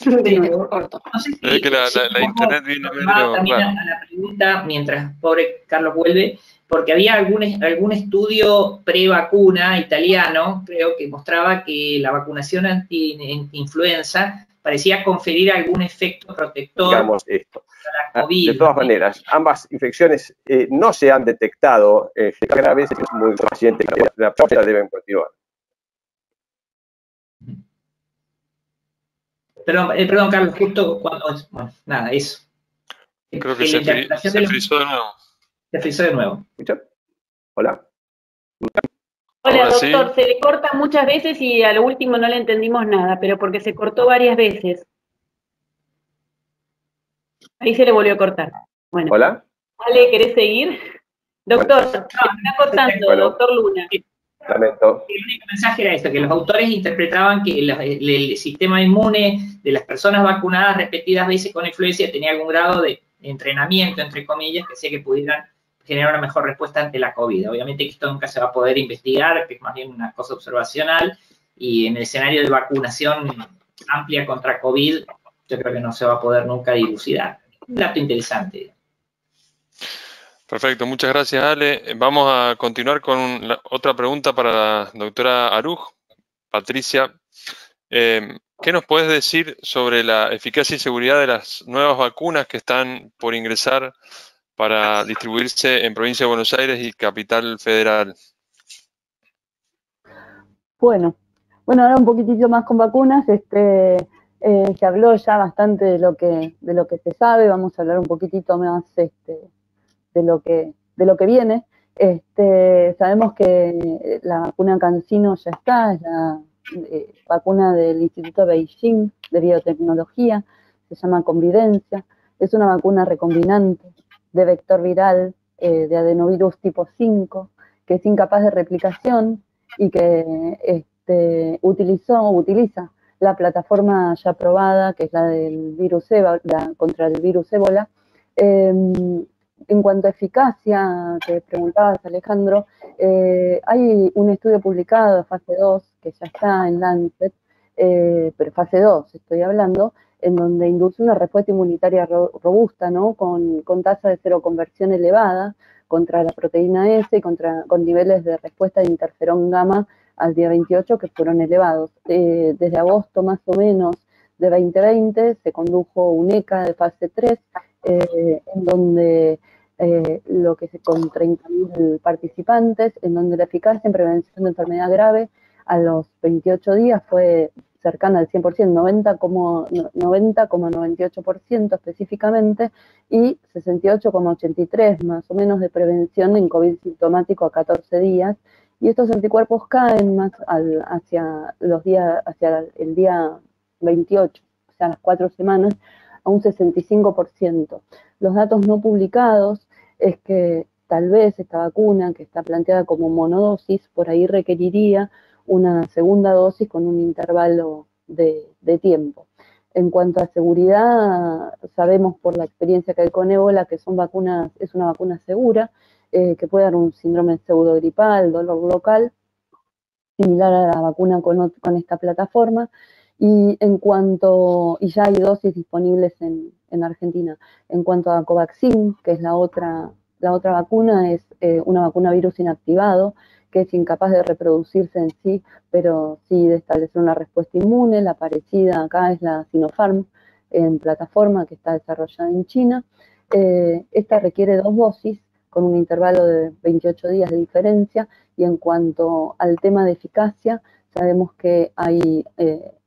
No sé si, que la internet viene medio también rara. a la pregunta, mientras pobre Carlos vuelve, porque había algún estudio pre-vacuna italiano, creo, que mostraba que la vacunación anti-influenza parecía conferir algún efecto protector. Digamos esto. La COVID, de todas maneras, ambas infecciones no se han detectado graves, es muy paciente que la práctica deben continuar. Perdón, Carlos, justo cuando... Bueno, nada, eso. Creo que se frizó de nuevo. Se frizó de nuevo. ¿Escuchan? Hola. Hola, Ahora doctor. sí. Se le corta muchas veces y a lo último no le entendimos nada, pero porque se cortó varias veces. Ahí se le volvió a cortar. Bueno. Hola. Vale, ¿querés seguir? Doctor, se está cortando, Bueno. doctor Luna. Lamento. El único mensaje era esto, que los autores interpretaban que el sistema inmune de las personas vacunadas repetidas veces con influenza tenía algún grado de entrenamiento, entre comillas, que hacía que pudieran generar una mejor respuesta ante la COVID. Obviamente que esto nunca se va a poder investigar, que es más bien una cosa observacional, y en el escenario de vacunación amplia contra COVID, yo creo que no se va a poder nunca dilucidar. Un dato interesante. Perfecto, muchas gracias, Ale. Vamos a continuar con otra pregunta para la doctora Aruj. Patricia, ¿qué nos puedes decir sobre la eficacia y seguridad de las nuevas vacunas que están por ingresar para distribuirse en Provincia de Buenos Aires y Capital Federal? Bueno, ahora un poquitito más con vacunas. Se habló ya bastante de lo que se sabe. Vamos a hablar un poquitito más de lo que viene. Sabemos que la vacuna CanSino ya está, es la vacuna del Instituto Beijing de Biotecnología, se llama Convidencia, es una vacuna recombinante de vector viral de adenovirus tipo 5, que es incapaz de replicación y que utiliza la plataforma ya probada, que es la del virus ébola, contra el virus ébola. En cuanto a eficacia, que preguntabas, Alejandro, hay un estudio publicado, fase 2, que ya está en Lancet, pero fase 2 estoy hablando, en donde induce una respuesta inmunitaria robusta, ¿no? Con tasa de seroconversión elevada contra la proteína S y con niveles de respuesta de interferón gamma al día 28 que fueron elevados. Desde agosto más o menos de 2020 se condujo un ECA de fase 3, en donde con 30.000 participantes, en donde la eficacia en prevención de enfermedad grave a los 28 días fue cercana al 100%, 90,98% específicamente, y 68,83% más o menos de prevención en COVID sintomático a 14 días, y estos anticuerpos caen más hacia el día 28, o sea, las 4 semanas, a un 65%. Los datos no publicados es que tal vez esta vacuna, que está planteada como monodosis, por ahí requeriría una segunda dosis con un intervalo de tiempo. En cuanto a seguridad, sabemos por la experiencia que hay con ébola que es una vacuna segura, que puede dar un síndrome pseudogripal, dolor local, similar a la vacuna con esta plataforma. Y ya hay dosis disponibles en Argentina. En cuanto a Covaxin, que es la otra La otra vacuna es una vacuna virus inactivado, que es incapaz de reproducirse en sí, pero sí de establecer una respuesta inmune. La parecida acá es la Sinopharm en plataforma, que está desarrollada en China. Esta requiere 2 dosis, con un intervalo de 28 días de diferencia, y en cuanto al tema de eficacia, sabemos que hay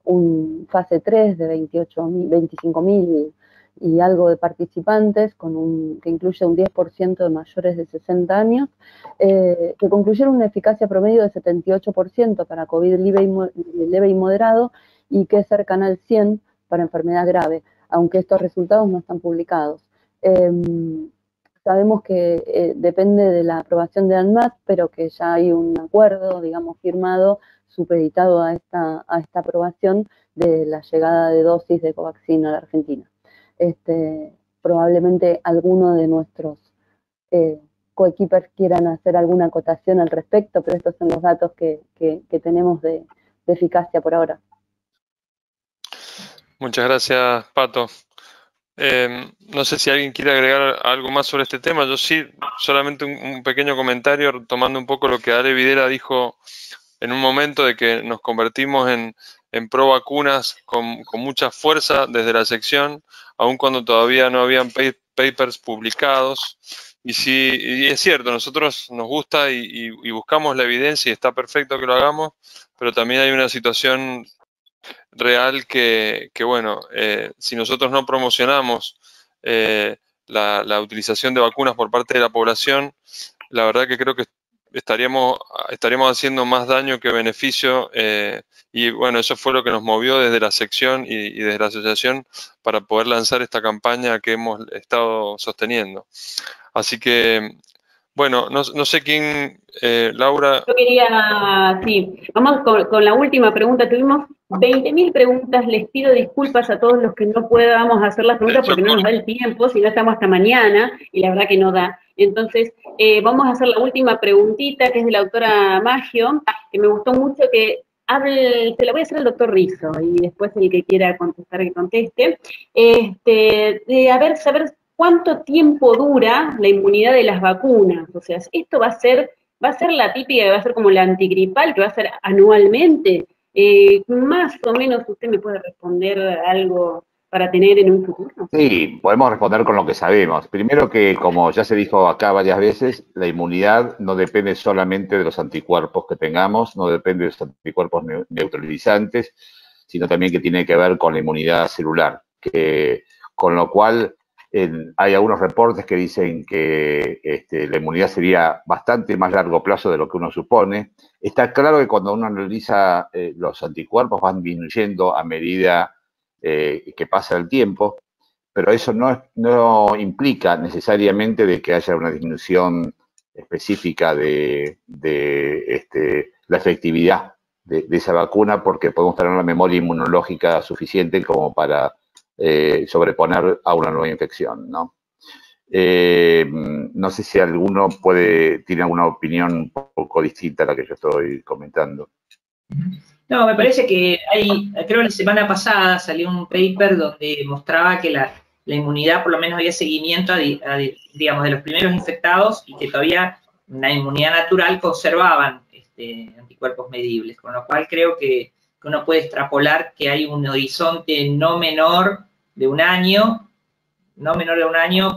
un fase 3 de 25.000 y algo de participantes, que incluye un 10% de mayores de 60 años, que concluyeron una eficacia promedio de 78% para COVID leve y moderado, y que es cercana al 100% para enfermedad grave, aunque estos resultados no están publicados. Sabemos que depende de la aprobación de ANMAT, pero que ya hay un acuerdo, digamos, firmado, supeditado a esta aprobación de la llegada de dosis de Covaxin a la Argentina. Probablemente alguno de nuestros coequippers quieran hacer alguna acotación al respecto, pero estos son los datos que tenemos de eficacia por ahora. Muchas gracias, Pato. No sé si alguien quiere agregar algo más sobre este tema. Yo sí, solamente un pequeño comentario, tomando un poco lo que Ale Videla dijo en un momento, de que nos convertimos en pro vacunas con mucha fuerza desde la sección, aun cuando todavía no habían papers publicados. Y sí, y es cierto, nosotros nos gusta y buscamos la evidencia, y está perfecto que lo hagamos, pero también hay una situación real que bueno, si nosotros no promocionamos la utilización de vacunas por parte de la población, la verdad que creo que estaríamos haciendo más daño que beneficio, y bueno, eso fue lo que nos movió desde la sección y desde la asociación para poder lanzar esta campaña que hemos estado sosteniendo. Así que, bueno, no sé quién, Laura. Yo quería, sí, vamos con la última pregunta. Tuvimos 20.000 preguntas. Les pido disculpas a todos los que no podamos hacer las preguntas porque no nos da el tiempo, si no estamos hasta mañana, y la verdad que no da. Entonces, vamos a hacer la última preguntita, que es de la doctora Maggio, que me gustó mucho que hable. Se la voy a hacer al doctor Rizzo, y después el que quiera contestar, que conteste. Saber cuánto tiempo dura la inmunidad de las vacunas. O sea, esto va a ser la típica, que va a ser como la antigripal, que va a ser anualmente. Más o menos usted me puede responder algo para tener en un futuro. Sí, podemos responder con lo que sabemos. Primero que, como ya se dijo acá varias veces, la inmunidad no depende solamente de los anticuerpos que tengamos, no depende de los anticuerpos neutralizantes, sino también que tiene que ver con la inmunidad celular. Con lo cual, hay algunos reportes que dicen que la inmunidad sería bastante más largo plazo de lo que uno supone. Está claro que cuando uno analiza los anticuerpos van disminuyendo a medida que pasa el tiempo, pero eso no implica necesariamente de que haya una disminución específica de la efectividad de esa vacuna, porque podemos tener una memoria inmunológica suficiente como para sobreponer a una nueva infección, ¿no? No sé si alguno tiene alguna opinión un poco distinta a la que yo estoy comentando. No, me parece que creo que la semana pasada salió un paper donde mostraba que la inmunidad, por lo menos había seguimiento digamos, de los primeros infectados, y que todavía una inmunidad natural conservaban anticuerpos medibles, con lo cual creo que uno puede extrapolar que hay un horizonte no menor de un año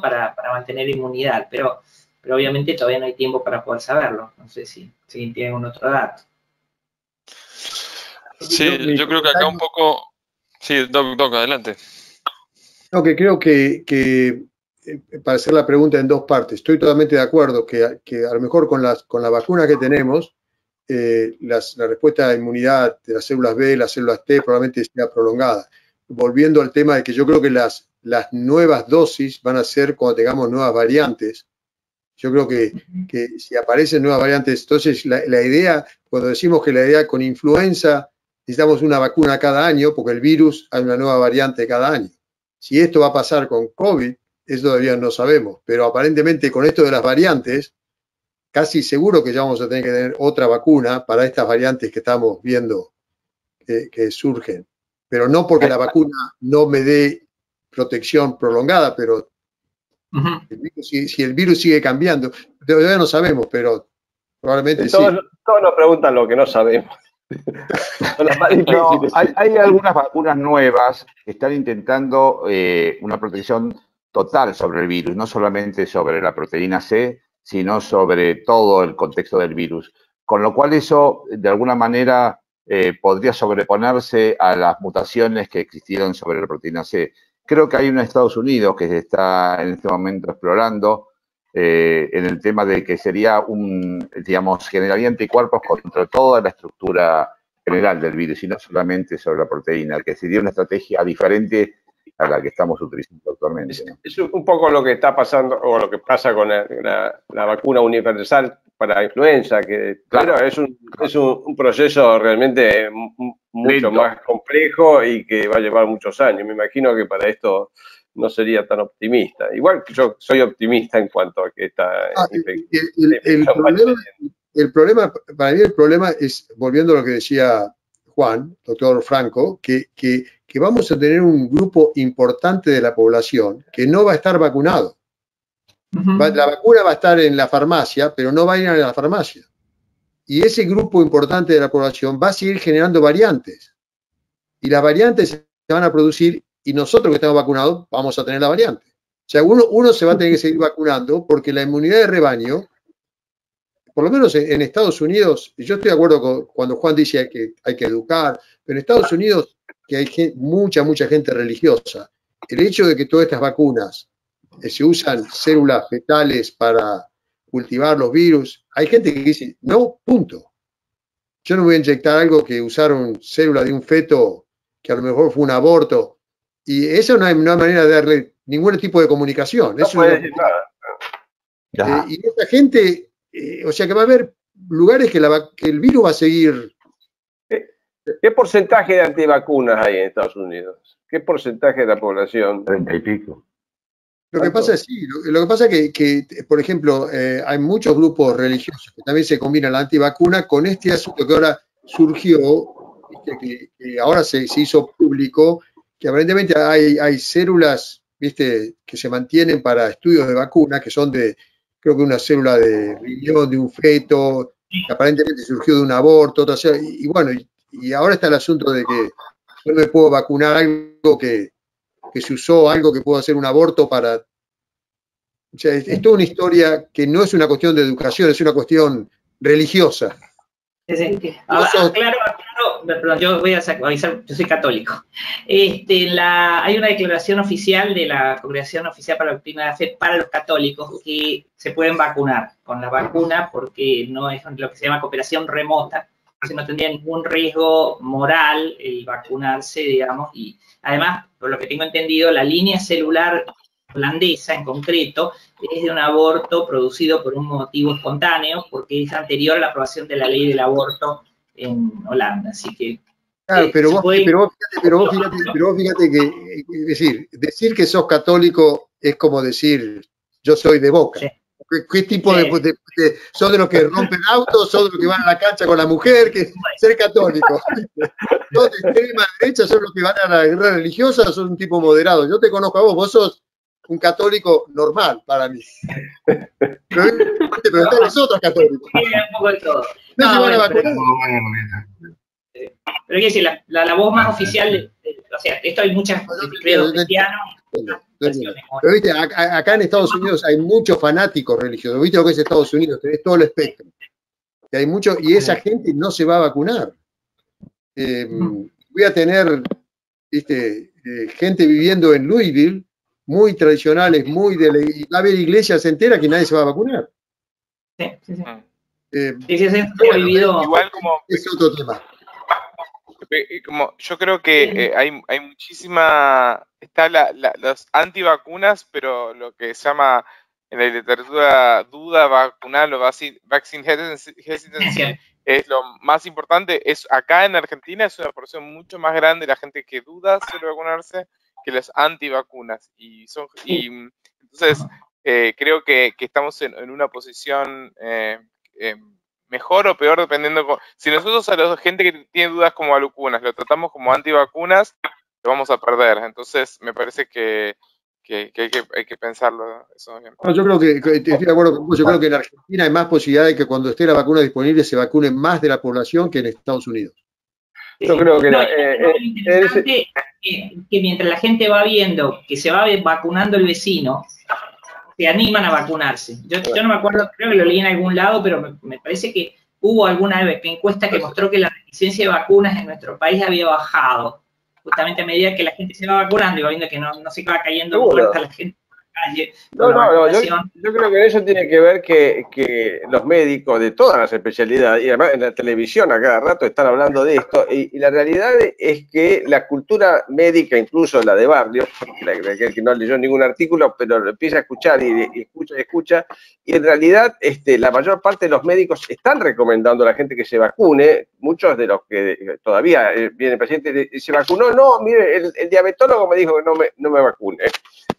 para mantener inmunidad, pero obviamente todavía no hay tiempo para poder saberlo. No sé si tienen algún otro dato. Sí, yo creo que acá un poco. Sí, Doc, adelante. No, que creo que para hacer la pregunta en dos partes, estoy totalmente de acuerdo que a lo mejor con la vacuna que tenemos, la respuesta de inmunidad de las células B, las células T, probablemente sea prolongada. Volviendo al tema de que yo creo que las nuevas dosis van a ser cuando tengamos nuevas variantes. Yo creo que si aparecen nuevas variantes, entonces la idea, cuando decimos que la idea con influenza necesitamos una vacuna cada año, porque el virus hay una nueva variante cada año. Si esto va a pasar con COVID, eso todavía no sabemos, pero aparentemente con esto de las variantes, casi seguro que ya vamos a tener que tener otra vacuna para estas variantes que estamos viendo que surgen. Pero no porque la vacuna no me dé protección prolongada, pero Si el virus sigue cambiando, todavía no sabemos, pero probablemente todos, sí. Todos nos preguntan lo que no sabemos. Son las más difíciles. Hay algunas vacunas nuevas que están intentando una protección total sobre el virus, no solamente sobre la proteína C, sino sobre todo el contexto del virus. Con lo cual eso, de alguna manera, podría sobreponerse a las mutaciones que existieron sobre la proteína C. Creo que hay una en Estados Unidos que se está en este momento explorando en el tema de que sería digamos, generaría anticuerpos contra toda la estructura general del virus y no solamente sobre la proteína, que sería una estrategia diferente a la que estamos utilizando actualmente, ¿no? Es un poco lo que está pasando, o lo que pasa con la vacuna universal para influenza, que claro, es un proceso realmente mucho más complejo y que va a llevar muchos años. Me imagino que para esto no sería tan optimista. Igual que yo soy optimista en cuanto a que esta el problema, para mí el problema es, volviendo a lo que decía Juan, doctor Franco, que vamos a tener un grupo importante de la población que no va a estar vacunado. La vacuna va a estar en la farmacia, pero no va a ir a la farmacia. Y ese grupo importante de la población va a seguir generando variantes. Y las variantes se van a producir y nosotros que estamos vacunados vamos a tener la variante. O sea, uno se va a tener que seguir vacunando porque la inmunidad de rebaño, por lo menos en Estados Unidos, yo estoy de acuerdo con cuando Juan dice que hay que educar, pero en Estados Unidos, que hay mucha gente religiosa, el hecho de que todas estas vacunas se usan células fetales para cultivar los virus, hay gente que dice, no, punto. Yo no voy a inyectar algo que usaron células de un feto que a lo mejor fue un aborto. Y esa no hay manera de darle ningún tipo de comunicación. No puede decir nada. Y esta gente, o sea que va a haber lugares que el virus va a seguir. ¿Qué porcentaje de antivacunas hay en Estados Unidos? ¿Qué porcentaje de la población? 30 y pico. Lo que pasa es sí, lo que pasa es que por ejemplo, hay muchos grupos religiosos que también se combinan la antivacuna con este asunto que ahora surgió, que ahora se hizo público, que aparentemente hay células, ¿viste?, que se mantienen para estudios de vacunas, que son creo que una célula de riñón de un feto, que aparentemente surgió de un aborto, otra célula, y bueno, y ahora está el asunto de que yo no me puedo vacunar algo que se usó, algo que pudo hacer un aborto para... O sea, es toda una historia que no es una cuestión de educación, es una cuestión religiosa. Claro, perdón, yo voy a avisar, yo soy católico. Hay una declaración oficial de la Congregación Oficial para la Doctrina de la Fe para los católicos que se pueden vacunar con la vacuna porque no es lo que se llama cooperación remota, no tendría ningún riesgo moral el vacunarse, digamos, y además, por lo que tengo entendido, la línea celular holandesa en concreto es de un aborto producido por un motivo espontáneo porque es anterior a la aprobación de la ley del aborto en Holanda, así que... Claro, pero vos fíjate que, es decir que sos católico es como decir, yo soy de Boca. Sí. ¿Qué tipo son de los que rompen autos, son de los que van a la cancha con la mujer? Ser católico. Los de extrema derecha son los que van a la guerra religiosa, son un tipo moderado. Yo te conozco a vos sos un católico normal para mí. Pero están los otros católicos. Un poco de todo. No se van a vacunar. Pero quiero decir, la voz más oficial, o sea, esto hay muchas credos cristianos. Pero viste, acá en Estados Unidos hay muchos fanáticos religiosos. ¿Viste lo que es Estados Unidos? Tenés todo el espectro. Y hay mucho, y esa gente no se va a vacunar. Voy a tener gente viviendo en Louisville, muy tradicionales, y va a haber iglesias enteras que nadie se va a vacunar. Sí. Igual como... Es otro tema. Como yo creo que hay muchísima, está las antivacunas, pero lo que se llama en la literatura duda vacunal o vaccine hesitancy es lo más importante. Es acá en Argentina es una porción mucho más grande de la gente que duda sobre vacunarse que las antivacunas y entonces creo que estamos en una posición mejor o peor dependiendo. Si nosotros a la gente que tiene dudas como vacunas lo tratamos como antivacunas, lo vamos a perder. Entonces me parece que hay que pensarlo eso bien. No, yo creo que estoy de acuerdo con vos. Yo creo que en Argentina hay más posibilidad de que cuando esté la vacuna disponible se vacune más de la población que en Estados Unidos. Yo creo que lo interesante es que mientras la gente va viendo que se va vacunando el vecino, se animan a vacunarse. Yo no me acuerdo, creo que lo leí en algún lado, pero me parece que hubo alguna encuesta que mostró que la resistencia de vacunas en nuestro país había bajado, justamente a medida que la gente se va vacunando y va viendo que no se va cayendo muerta la gente por la calle. No, yo creo que eso tiene que ver que los médicos de todas las especialidades, y además en la televisión a cada rato están hablando de esto, y la realidad es que la cultura médica, incluso la de barrio, que no leyó ningún artículo, pero lo empieza a escuchar y escucha, y en realidad la mayor parte de los médicos están recomendando a la gente que se vacune. Muchos de los que todavía viene paciente se vacunó, no, mire, el diabetólogo me dijo que no me vacune.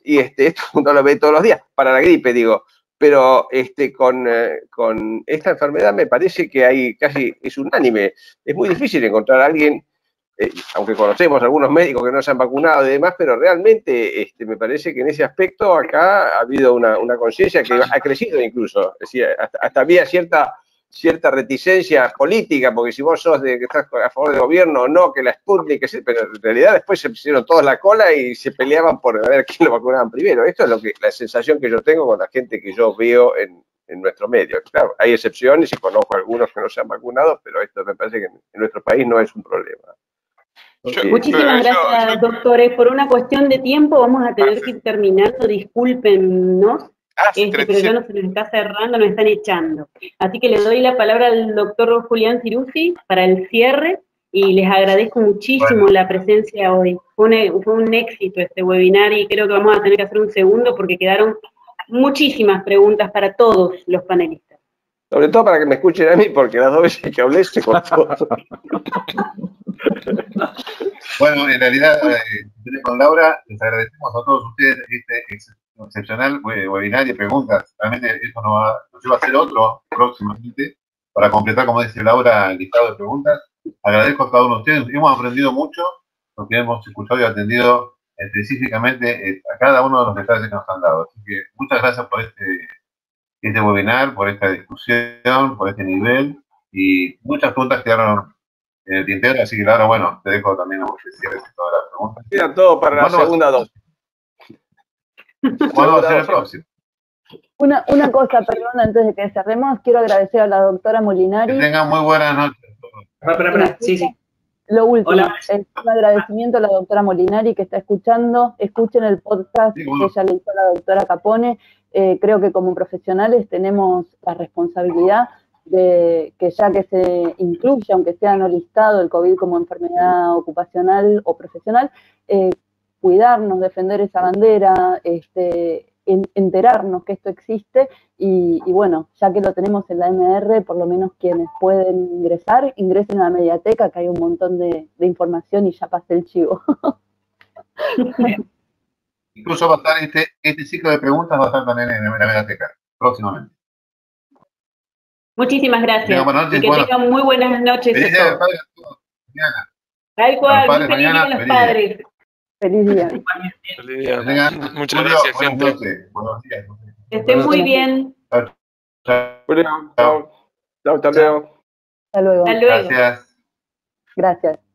Y esto uno lo ve todos los días, para la gripe, digo. Pero con esta enfermedad me parece que es unánime. Es muy difícil encontrar a alguien, aunque conocemos algunos médicos que no se han vacunado y demás, pero realmente me parece que en ese aspecto acá ha habido una conciencia que ha crecido incluso. Es decir, hasta había cierta reticencia política, porque si vos sos que estás a favor del gobierno o no, que la Sputnik, pero en realidad después se pusieron todos la cola y se peleaban por ver quién lo vacunaban primero. Esto es la sensación que yo tengo con la gente que yo veo en nuestro medio. Claro, hay excepciones y conozco a algunos que no se han vacunado, pero esto me parece que en nuestro país no es un problema. Muchísimas gracias, doctores. Por una cuestión de tiempo vamos a tener que ir terminando, discúlpennos. Pero ya no se nos está cerrando, nos están echando. Así que le doy la palabra al doctor Julián Ciruzzi para el cierre y les agradezco muchísimo la presencia hoy. Fue un éxito este webinar y creo que vamos a tener que hacer un segundo porque quedaron muchísimas preguntas para todos los panelistas. Sobre todo para que me escuchen a mí, porque las dos veces que hablé se cortó. Bueno, en realidad, con Laura, les agradecemos a todos ustedes este excepcional webinar y preguntas. Realmente esto nos lleva a hacer otro próximamente para completar, como dice Laura, el listado de preguntas. Agradezco a cada uno de ustedes. Hemos aprendido mucho porque hemos escuchado y atendido específicamente a cada uno de los detalles que nos han dado. Así que muchas gracias por este webinar, por esta discusión, por este nivel, y muchas preguntas quedaron en el tintero, así que Laura, bueno, te dejo también a vos que cierres todas las preguntas. Queda todo para la segunda dosis. ¿Cuándo va a ser el próximo? Una cosa, perdón, antes de que cerremos, quiero agradecer a la doctora Molinari. Que tengan muy buenas noches. Sí. Lo último, Hola. es un agradecimiento a la doctora Molinari que está escuchando. Escuchen el podcast que ella le hizo a la doctora Capone. Creo que como profesionales tenemos la responsabilidad de que ya que se incluye, aunque sea no listado, el COVID como enfermedad ocupacional o profesional, cuidarnos, defender esa bandera, enterarnos que esto existe y bueno, ya que lo tenemos en la MR, por lo menos quienes pueden ingresar, ingresen a la Mediateca, que hay un montón de información y ya pasé el chivo. Incluso va a estar este ciclo de preguntas va a estar también en la Mediateca, próximamente. Muchísimas gracias. Noches, y que tengan muy buenas noches. Feliz día del padre a todos. Mañana. Tal cual, Padres, feliz día mañana, a los feliz padres. Feliz día. Feliz día. Muchas gracias, gente. Buenos días. Que estén muy bien. Chao. Hasta luego. Hasta luego. Hasta luego. Gracias. Gracias.